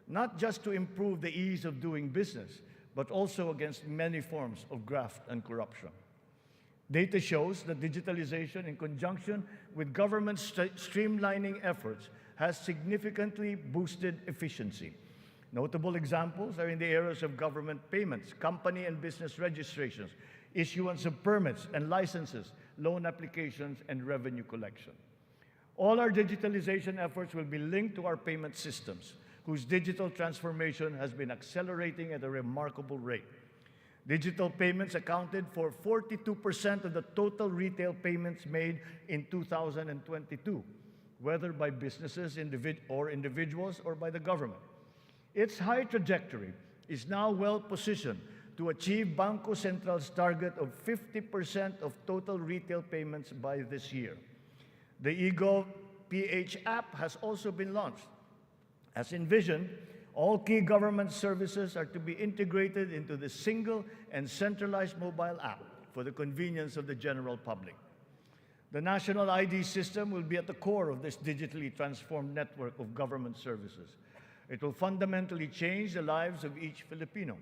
Speaker 2: not just to improve the ease of doing business, but also against many forms of graft and corruption. Data shows that digitalization, in conjunction with government streamlining efforts, has significantly boosted efficiency. Notable examples are in the areas of government payments, company and business registrations, issuance of permits and licenses, loan applications, and revenue collection. All our digitalization efforts will be linked to our payment systems, whose digital transformation has been accelerating at a remarkable rate. Digital payments accounted for 42% of the total retail payments made in 2022, whether by businesses or individuals or by the government. Its high trajectory is now well positioned to achieve Bangko Central's target of 50% of total retail payments by this year. The eGov PH app has also been launched. As envisioned, all key government services are to be integrated into the single and centralized mobile app for the convenience of the general public. The national ID system will be at the core of this digitally transformed network of government services. It will fundamentally change the lives of each Filipino.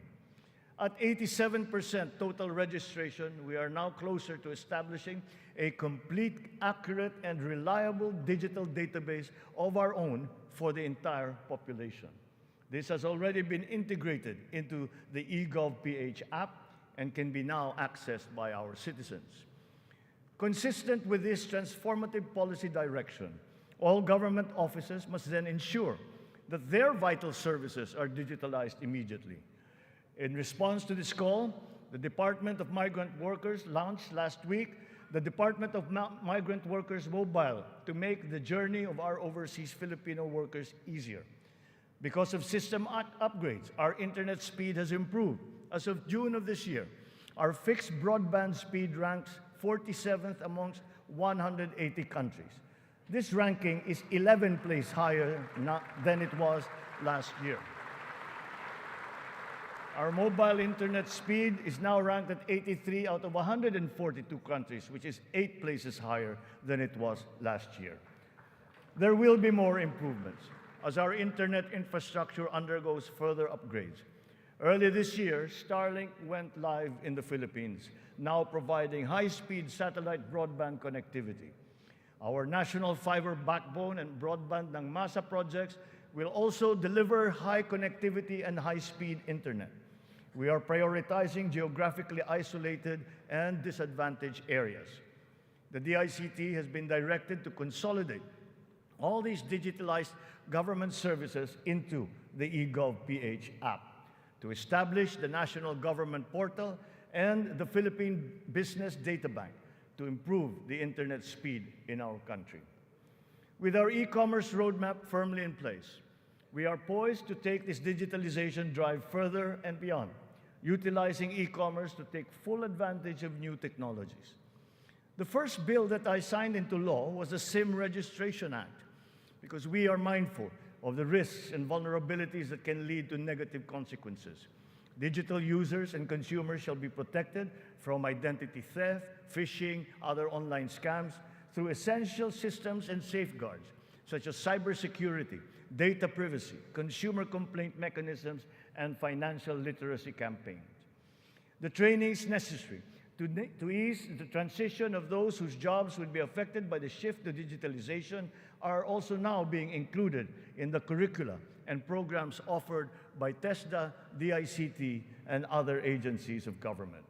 Speaker 2: At 87% total registration, we are now closer to establishing a complete, accurate, and reliable digital database of our own for the entire population. This has already been integrated into the eGov PH app and can be now accessed by our citizens. Consistent with this transformative policy direction, all government offices must then ensure that their vital services are digitalized immediately. In response to this call, the Department of Migrant Workers launched last week the Department of Migrant Workers Mobile to make the journey of our overseas Filipino workers easier. Because of system upgrades, our internet speed has improved. As of June of this year, our fixed broadband speed ranks 47th amongst 180 countries. This ranking is 11 places higher than it was last year. Our mobile internet speed is now ranked at 83 out of 142 countries, which is 8 places higher than it was last year. There will be more improvements as our internet infrastructure undergoes further upgrades. Early this year, Starlink went live in the Philippines, now providing high-speed satellite broadband connectivity. Our national fiber backbone and broadband ng MASA projects will also deliver high connectivity and high-speed internet. We are prioritizing geographically isolated and disadvantaged areas. The DICT has been directed to consolidate all these digitalized government services into the eGov PH app, to establish the National Government Portal and the Philippine Business Data Bank to improve the internet speed in our country. With our e-commerce roadmap firmly in place, we are poised to take this digitalization drive further and beyond, utilizing e-commerce to take full advantage of new technologies. The first bill that I signed into law was the SIM Registration Act, because we are mindful of the risks and vulnerabilities that can lead to negative consequences. Digital users and consumers shall be protected from identity theft, phishing, other online scams through essential systems and safeguards, such as cybersecurity, data privacy, consumer complaint mechanisms, and financial literacy campaigns. The trainings necessary to ease the transition of those whose jobs would be affected by the shift to digitalization are also now being included in the curricula and programs offered by TESDA, DICT, and other agencies of government.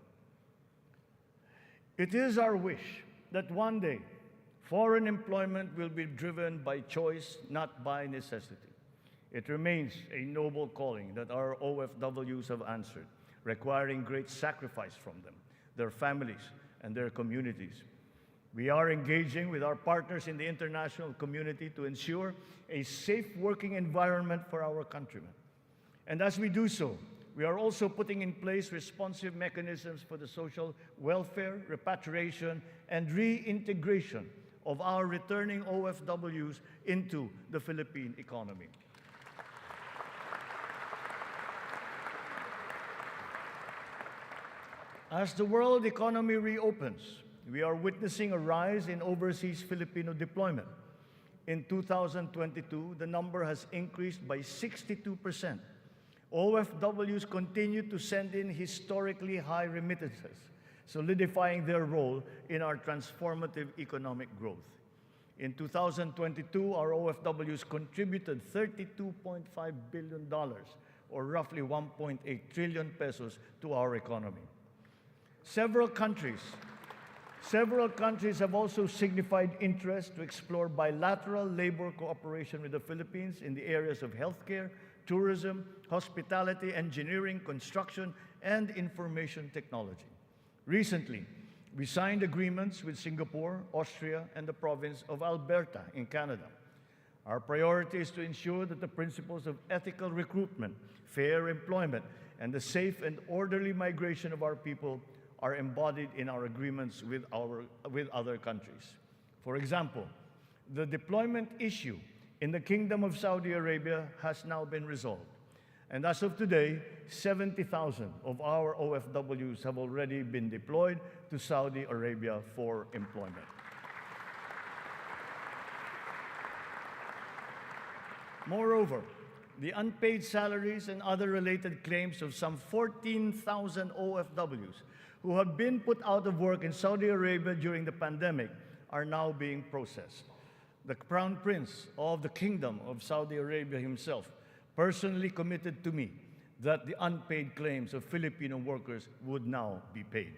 Speaker 2: It is our wish that one day foreign employment will be driven by choice, not by necessity. It remains a noble calling that our OFWs have answered, requiring great sacrifice from them, their families, and their communities. We are engaging with our partners in the international community to ensure a safe working environment for our countrymen. And as we do so, we are also putting in place responsive mechanisms for the social welfare, repatriation, and reintegration of our returning OFWs into the Philippine economy. As the world economy reopens, we are witnessing a rise in overseas Filipino deployment. In 2022, the number has increased by 62%. OFWs continue to send in historically high remittances, solidifying their role in our transformative economic growth. In 2022, our OFWs contributed $32.5 billion, or roughly 1.8 trillion pesos, to our economy. Several countries have also signified interest to explore bilateral labor cooperation with the Philippines in the areas of healthcare, tourism, hospitality, engineering, construction, and information technology. Recently, we signed agreements with Singapore, Austria, and the province of Alberta in Canada. Our priority is to ensure that the principles of ethical recruitment, fair employment, and the safe and orderly migration of our people are embodied in our agreements with other countries. For example, the deployment issue in the Kingdom of Saudi Arabia has now been resolved. And as of today, 70,000 of our OFWs have already been deployed to Saudi Arabia for employment. Moreover, the unpaid salaries and other related claims of some 14,000 OFWs who have been put out of work in Saudi Arabia during the pandemic are now being processed. The Crown Prince of the Kingdom of Saudi Arabia himself personally committed to me that the unpaid claims of Filipino workers would now be paid.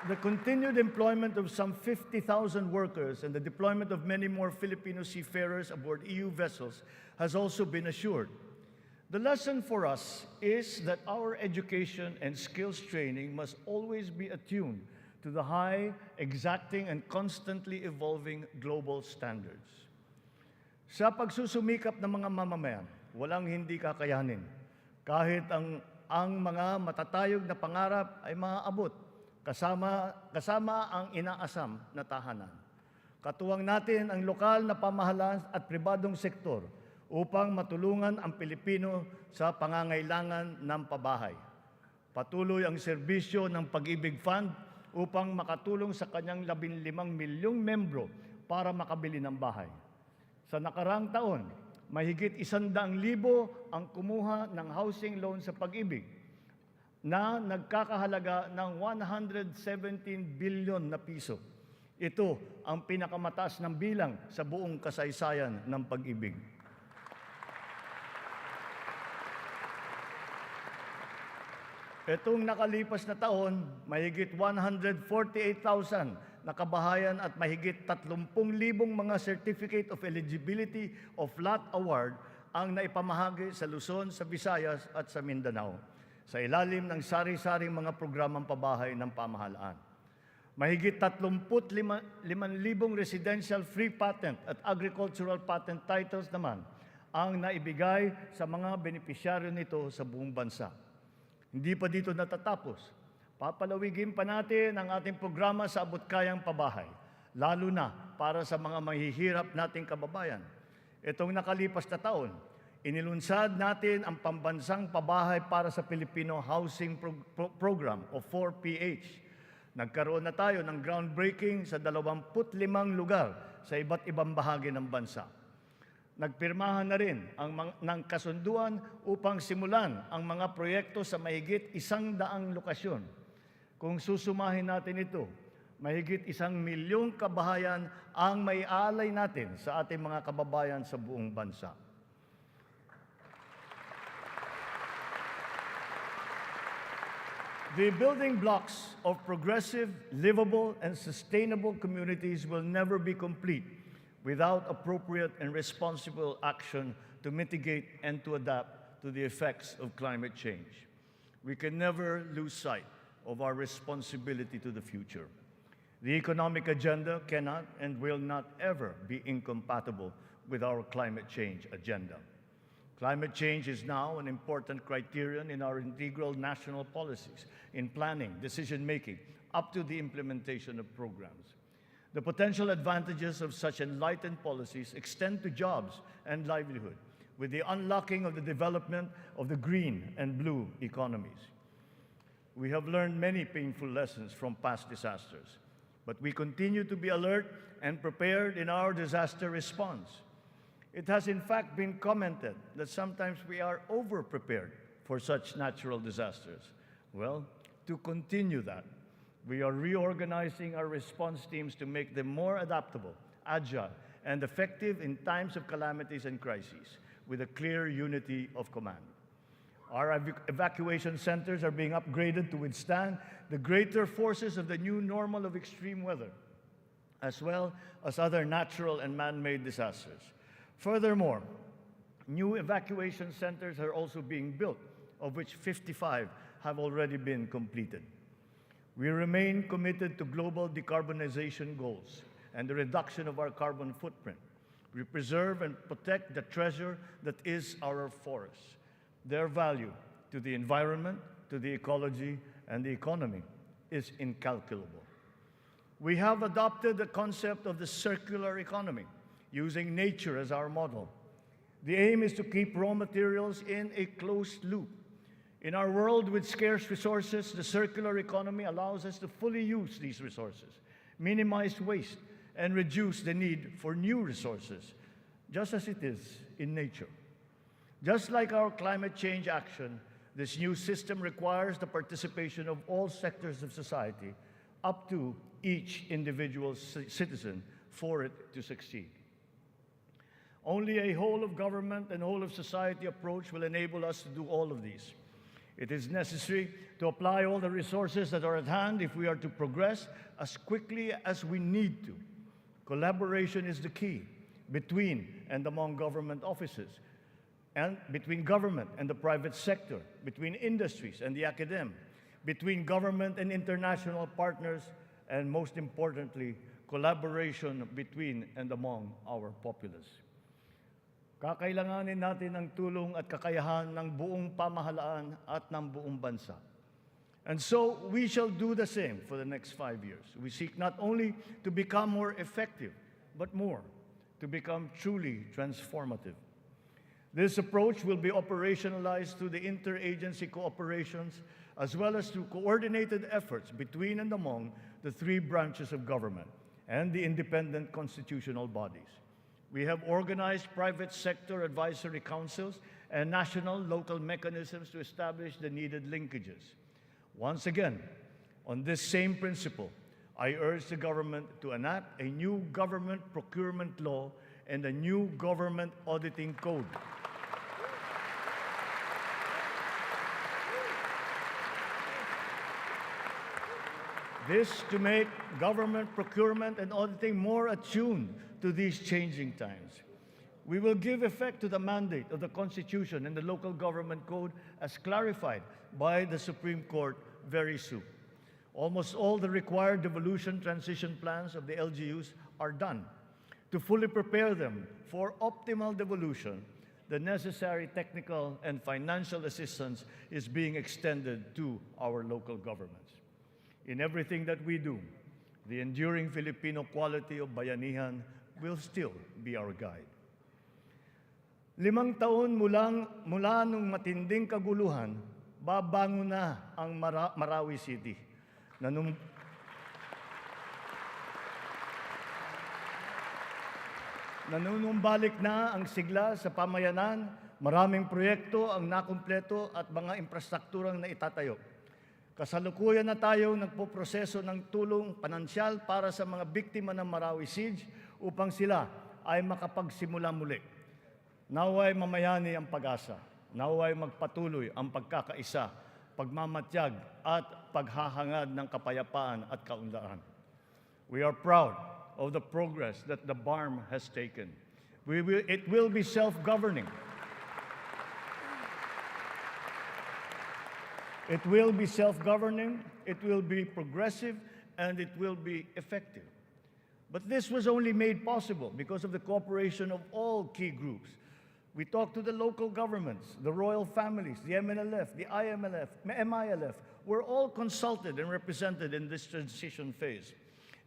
Speaker 2: The continued employment of some 50,000 workers and the deployment of many more Filipino seafarers aboard EU vessels has also been assured. The lesson for us is that our education and skills training must always be attuned to the high, exacting, and constantly evolving global standards. Sa pagsusumikap ng mga mamamayan, walang hindi kakayanin. Kahit ang mga matatayog na pangarap ay maaabot, kasama ang inaasam na tahanan. Katuwang natin ang lokal na pamahalaan at pribadong sektor upang matulungan ang Pilipino sa pangangailangan ng pabahay. Patuloy ang serbisyo ng Pag-ibig Fund upang makatulong sa kanyang 15 milyong membro para makabili ng bahay. Sa nakaraang taon, mahigit 100,000 ang kumuha ng housing loan sa Pag-ibig na nagkakahalaga ng 117 billion na piso. Ito ang pinakamataas ng bilang sa buong kasaysayan ng Pag-ibig. Itong nakalipas na taon, mahigit 148,000 na kabahayan at mahigit 30,000 mga Certificate of Eligibility of Lot Award ang naipamahagi sa Luzon, sa Visayas at sa Mindanao sa ilalim ng sari-saring mga programang pabahay ng pamahalaan. Mahigit 35,000 residential free patent at agricultural patent titles naman ang naibigay sa mga benepisyaryo nito sa buong bansa. Hindi pa dito natatapos. Papalawigin pa natin ang ating programa sa abot-kayang pabahay, lalo na para sa mga mahihirap nating kababayan. Itong nakalipas na taon, inilunsad natin ang Pambansang Pabahay para sa Pilipino Housing Program o 4PH. Nagkaroon na tayo ng groundbreaking sa 25 lugar sa iba't ibang bahagi ng bansa. Nagpirmahan na rin ng kasunduan upang simulan ang mga proyekto sa mahigit 100 lokasyon. Kung susumahin natin ito, mahigit 1 milyong kabahayan ang maialay natin sa ating mga kababayan sa buong bansa. The building blocks of progressive, livable, and sustainable communities will never be complete without appropriate and responsible action to mitigate and to adapt to the effects of climate change. We can never lose sight of our responsibility to the future. The economic agenda cannot and will not ever be incompatible with our climate change agenda. Climate change is now an important criterion in our integral national policies, in planning, decision-making, up to the implementation of programs. The potential advantages of such enlightened policies extend to jobs and livelihood, with the unlocking of the development of the green and blue economies. We have learned many painful lessons from past disasters, but we continue to be alert and prepared in our disaster response. It has in fact been commented that sometimes we are over-prepared for such natural disasters. Well, to continue that, we are reorganizing our response teams to make them more adaptable, agile, and effective in times of calamities and crises, with a clear unity of command. Our evacuation centers are being upgraded to withstand the greater forces of the new normal of extreme weather, as well as other natural and man-made disasters. Furthermore, new evacuation centers are also being built, of which 55 have already been completed. We remain committed to global decarbonization goals and the reduction of our carbon footprint. We preserve and protect the treasure that is our forests. Their value to the environment, to the ecology, and the economy is incalculable. We have adopted the concept of the circular economy, using nature as our model. The aim is to keep raw materials in a closed loop. In our world with scarce resources, the circular economy allows us to fully use these resources, minimize waste, and reduce the need for new resources, just as it is in nature. Just like our climate change action, this new system requires the participation of all sectors of society, up to each individual citizen, for it to succeed. Only a whole of government and whole of society approach will enable us to do all of these. It is necessary to apply all the resources that are at hand if we are to progress as quickly as we need to. Collaboration is the key between and among government offices, and between government and the private sector, between industries and the academe, between government and international partners, and most importantly, collaboration between and among our populace. Kakailanganin natin ang tulong at kakayahan ng buong pamahalaan at ng buong bansa. And so, we shall do the same for the next 5 years. We seek not only to become more effective, but more, to become truly transformative. This approach will be operationalized through the interagency cooperations, as well as through coordinated efforts between and among the 3 branches of government and the independent constitutional bodies. We have organized private sector advisory councils and national local mechanisms to establish the needed linkages. Once again, on this same principle, I urge the government to enact a new government procurement law and a new government auditing code. This to make government procurement and auditing more attuned to these changing times. We will give effect to the mandate of the Constitution and the Local Government Code as clarified by the Supreme Court very soon. Almost all the required devolution transition plans of the LGUs are done. To fully prepare them for optimal devolution, the necessary technical and financial assistance is being extended to our local governments. In everything that we do, the enduring Filipino quality of bayanihan will still be our guide. 5 taon mula nung matinding kaguluhan, babangon na ang Marawi City. Nanunumbalik na ang sigla sa pamayanan, maraming proyekto ang nakumpleto at mga infrastrukturang naitatayo. Kasalukuyan na tayo nagpoproseso ng tulong pinansyal para sa mga biktima ng Marawi Siege upang sila ay makapagsimula muli. Naway mamayani ang pag-asa. Naway magpatuloy ang pagkakaisa, pagmamatyag at paghahangad ng kapayapaan at kaunlaran. We are proud of the progress that the BARM has taken. It will be self-governing. It will be self-governing, it will be progressive, and it will be effective. But this was only made possible because of the cooperation of all key groups. We talked to the local governments, the royal families, the MNLF, the MILF. We're all consulted and represented in this transition phase.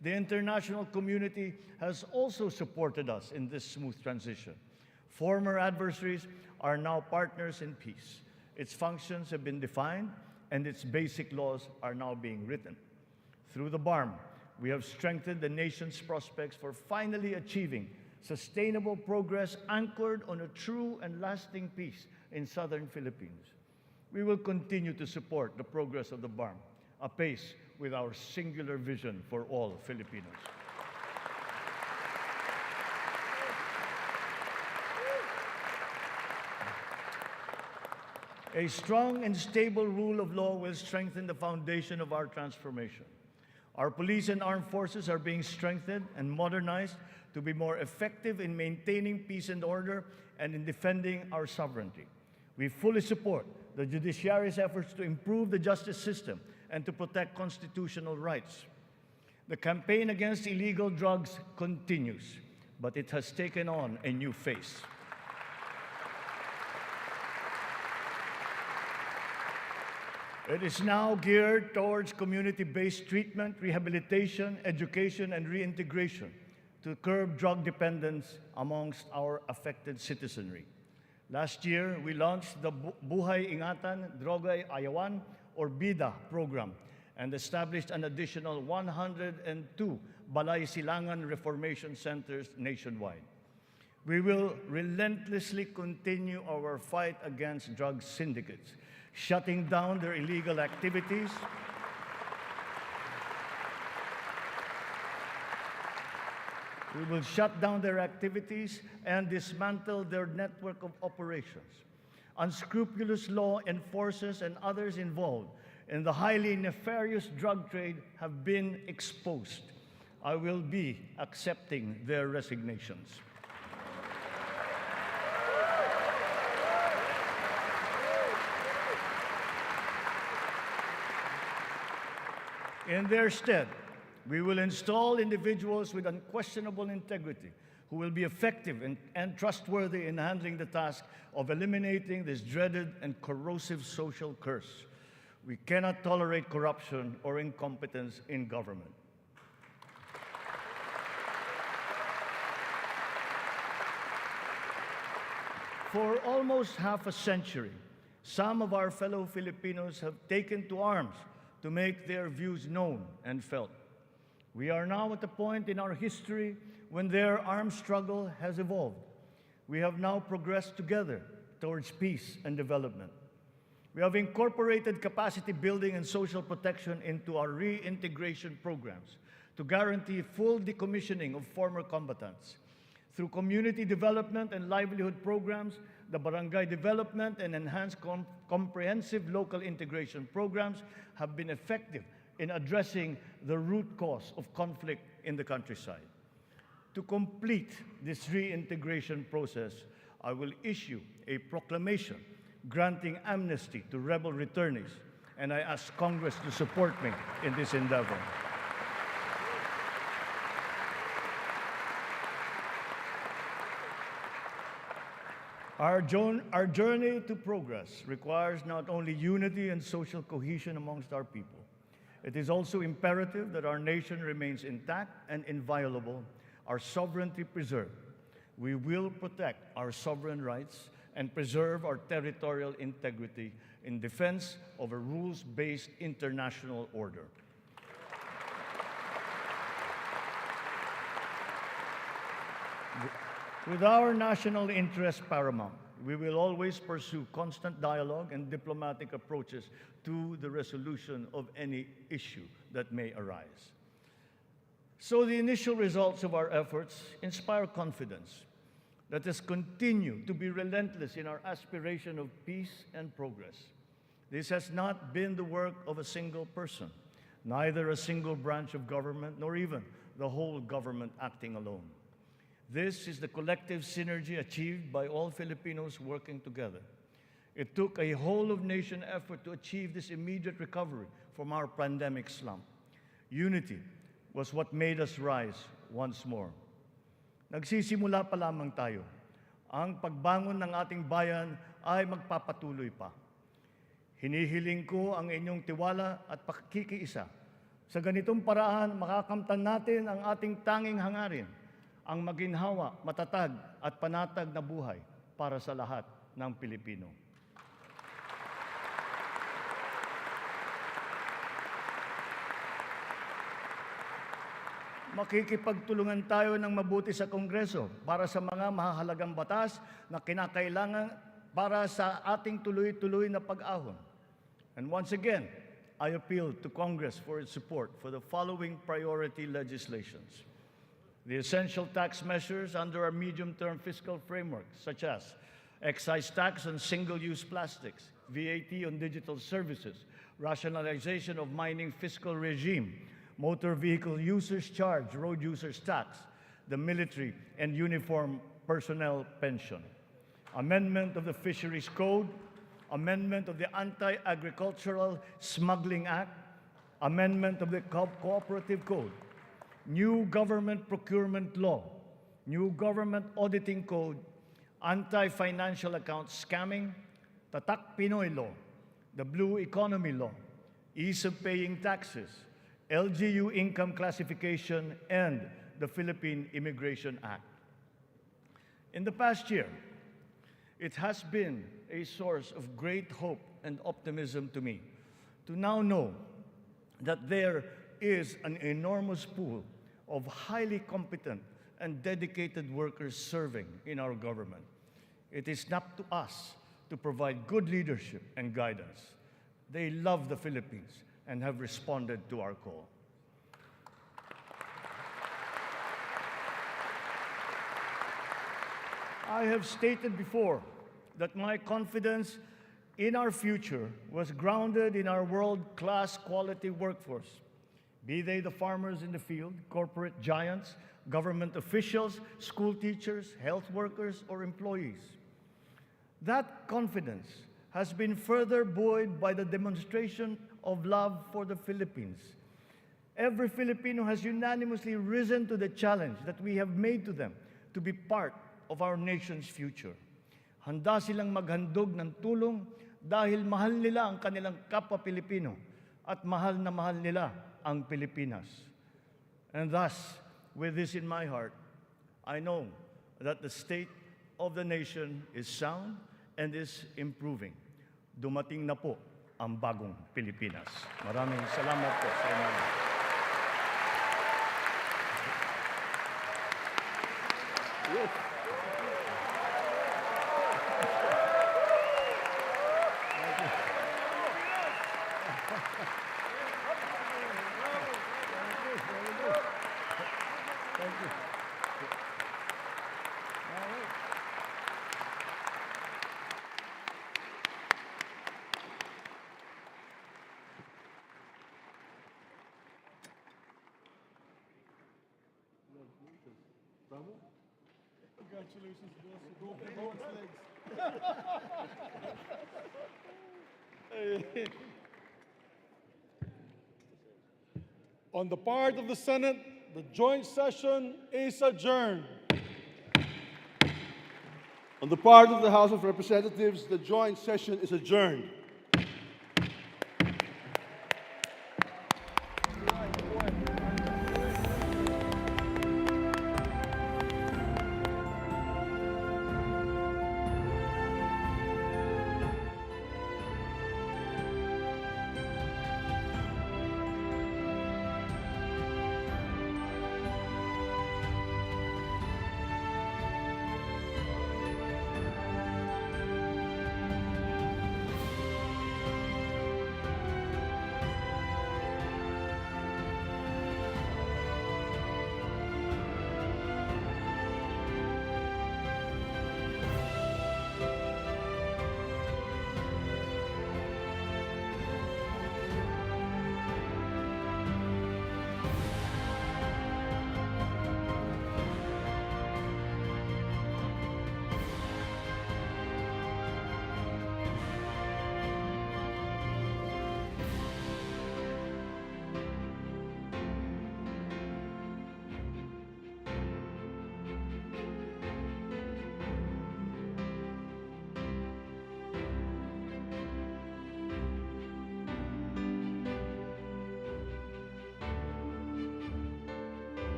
Speaker 2: The international community has also supported us in this smooth transition. Former adversaries are now partners in peace. Its functions have been defined, and its basic laws are now being written. Through the BARM, we have strengthened the nation's prospects for finally achieving sustainable progress anchored on a true and lasting peace in southern Philippines. We will continue to support the progress of the BARM, apace with our singular vision for all Filipinos. A strong and stable rule of law will strengthen the foundation of our transformation. Our police and armed forces are being strengthened and modernized to be more effective in maintaining peace and order and in defending our sovereignty. We fully support the judiciary's efforts to improve the justice system and to protect constitutional rights. The campaign against illegal drugs continues, but it has taken on a new face. It is now geared towards community-based treatment, rehabilitation, education, and reintegration to curb drug dependence amongst our affected citizenry. Last year, we launched the Buhay Ingatan, Droga'y Ayawan, or BIDA program, and established an additional 102 Balay Silangan Reformation Centers nationwide. We will relentlessly continue our fight against drug syndicates, shutting down their illegal activities, we will shut down their activities and dismantle their network of operations. Unscrupulous law enforcers and others involved in the highly nefarious drug trade have been exposed. I will be accepting their resignations. In their stead, we will install individuals with unquestionable integrity who will be effective and trustworthy in handling the task of eliminating this dreaded and corrosive social curse. We cannot tolerate corruption or incompetence in government. For almost half a century, some of our fellow Filipinos have taken to arms to make their views known and felt. We are now at a point in our history when their armed struggle has evolved. We have now progressed together towards peace and development. We have incorporated capacity building and social protection into our reintegration programs to guarantee full decommissioning of former combatants. Through community development and livelihood programs, the barangay development and enhanced comprehensive local integration programs have been effective in addressing the root cause of conflict in the countryside. To complete this reintegration process, I will issue a proclamation granting amnesty to rebel returnees, and I ask Congress to support me in this endeavor. Our journey to progress requires not only unity and social cohesion amongst our people. It is also imperative that our nation remains intact and inviolable, our sovereignty preserved. We will protect our sovereign rights and preserve our territorial integrity in defense of a rules-based international order. With our national interest paramount, we will always pursue constant dialogue and diplomatic approaches to the resolution of any issue that may arise. So the initial results of our efforts inspire confidence. Let us continue to be relentless in our aspiration of peace and progress. This has not been the work of a single person, neither a single branch of government, nor even the whole government acting alone. This is the collective synergy achieved by all Filipinos working together. It took a whole-of-nation effort to achieve this immediate recovery from our pandemic slump. Unity was what made us rise once more. Nagsisimula pa lamang tayo. Ang pagbangon ng ating bayan ay magpapatuloy pa. Hinihiling ko ang inyong tiwala at pakikiisa. Sa ganitong paraan, makakamtan natin ang ating tanging hangarin, ang maginhawa, matatag at panatag na buhay para sa lahat ng Pilipino. Makikipagtulungan tayo ng mabuti sa Kongreso para sa mga mahahalagang batas na kinakailangan para sa ating tuloy-tuloy na pag-ahon. And once again, I appeal to Congress for its support for the following priority legislations. The essential tax measures under our medium-term fiscal framework, such as excise tax on single-use plastics, VAT on digital services, rationalization of mining fiscal regime, motor vehicle users charge, road users tax, the military and uniform personnel pension, amendment of the Fisheries Code, amendment of the Anti-Agricultural Smuggling Act, amendment of the Cooperative Code, new government procurement law, new government auditing code, anti-financial account scamming, Tatak Pinoy law, the Blue Economy law, ease of paying taxes, LGU income classification, and the Philippine Immigration Act. In the past year, it has been a source of great hope and optimism to me to now know that there is an enormous pool of highly competent and dedicated workers serving in our government. It is up to us to provide good leadership and guidance. They love the Philippines and have responded to our call. I have stated before that my confidence in our future was grounded in our world-class quality workforce, be they the farmers in the field, corporate giants, government officials, school teachers, health workers, or employees. That confidence has been further buoyed by the demonstration of love for the Philippines. Every Filipino has unanimously risen to the challenge that we have made to them to be part of our nation's future. Handa silang maghandog ng tulong dahil mahal nila ang kanilang kapwa Pilipino at mahal na mahal nila ang Pilipinas. And thus, with this in my heart, I know that the state of the nation is sound and is improving. Dumating na po ang bagong Pilipinas. Maraming salamat po sa inyo.
Speaker 4: Congratulations, boss. Go for its legs. On the part of the Senate, the joint session is adjourned.
Speaker 5: On the part of the House of Representatives, the joint session is adjourned.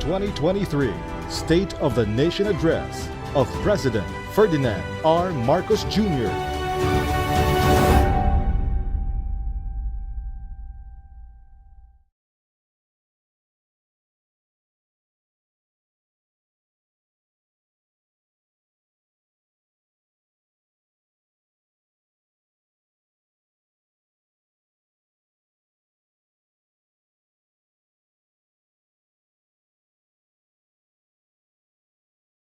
Speaker 1: 2023 State of the Nation Address of President Ferdinand R. Marcos Jr.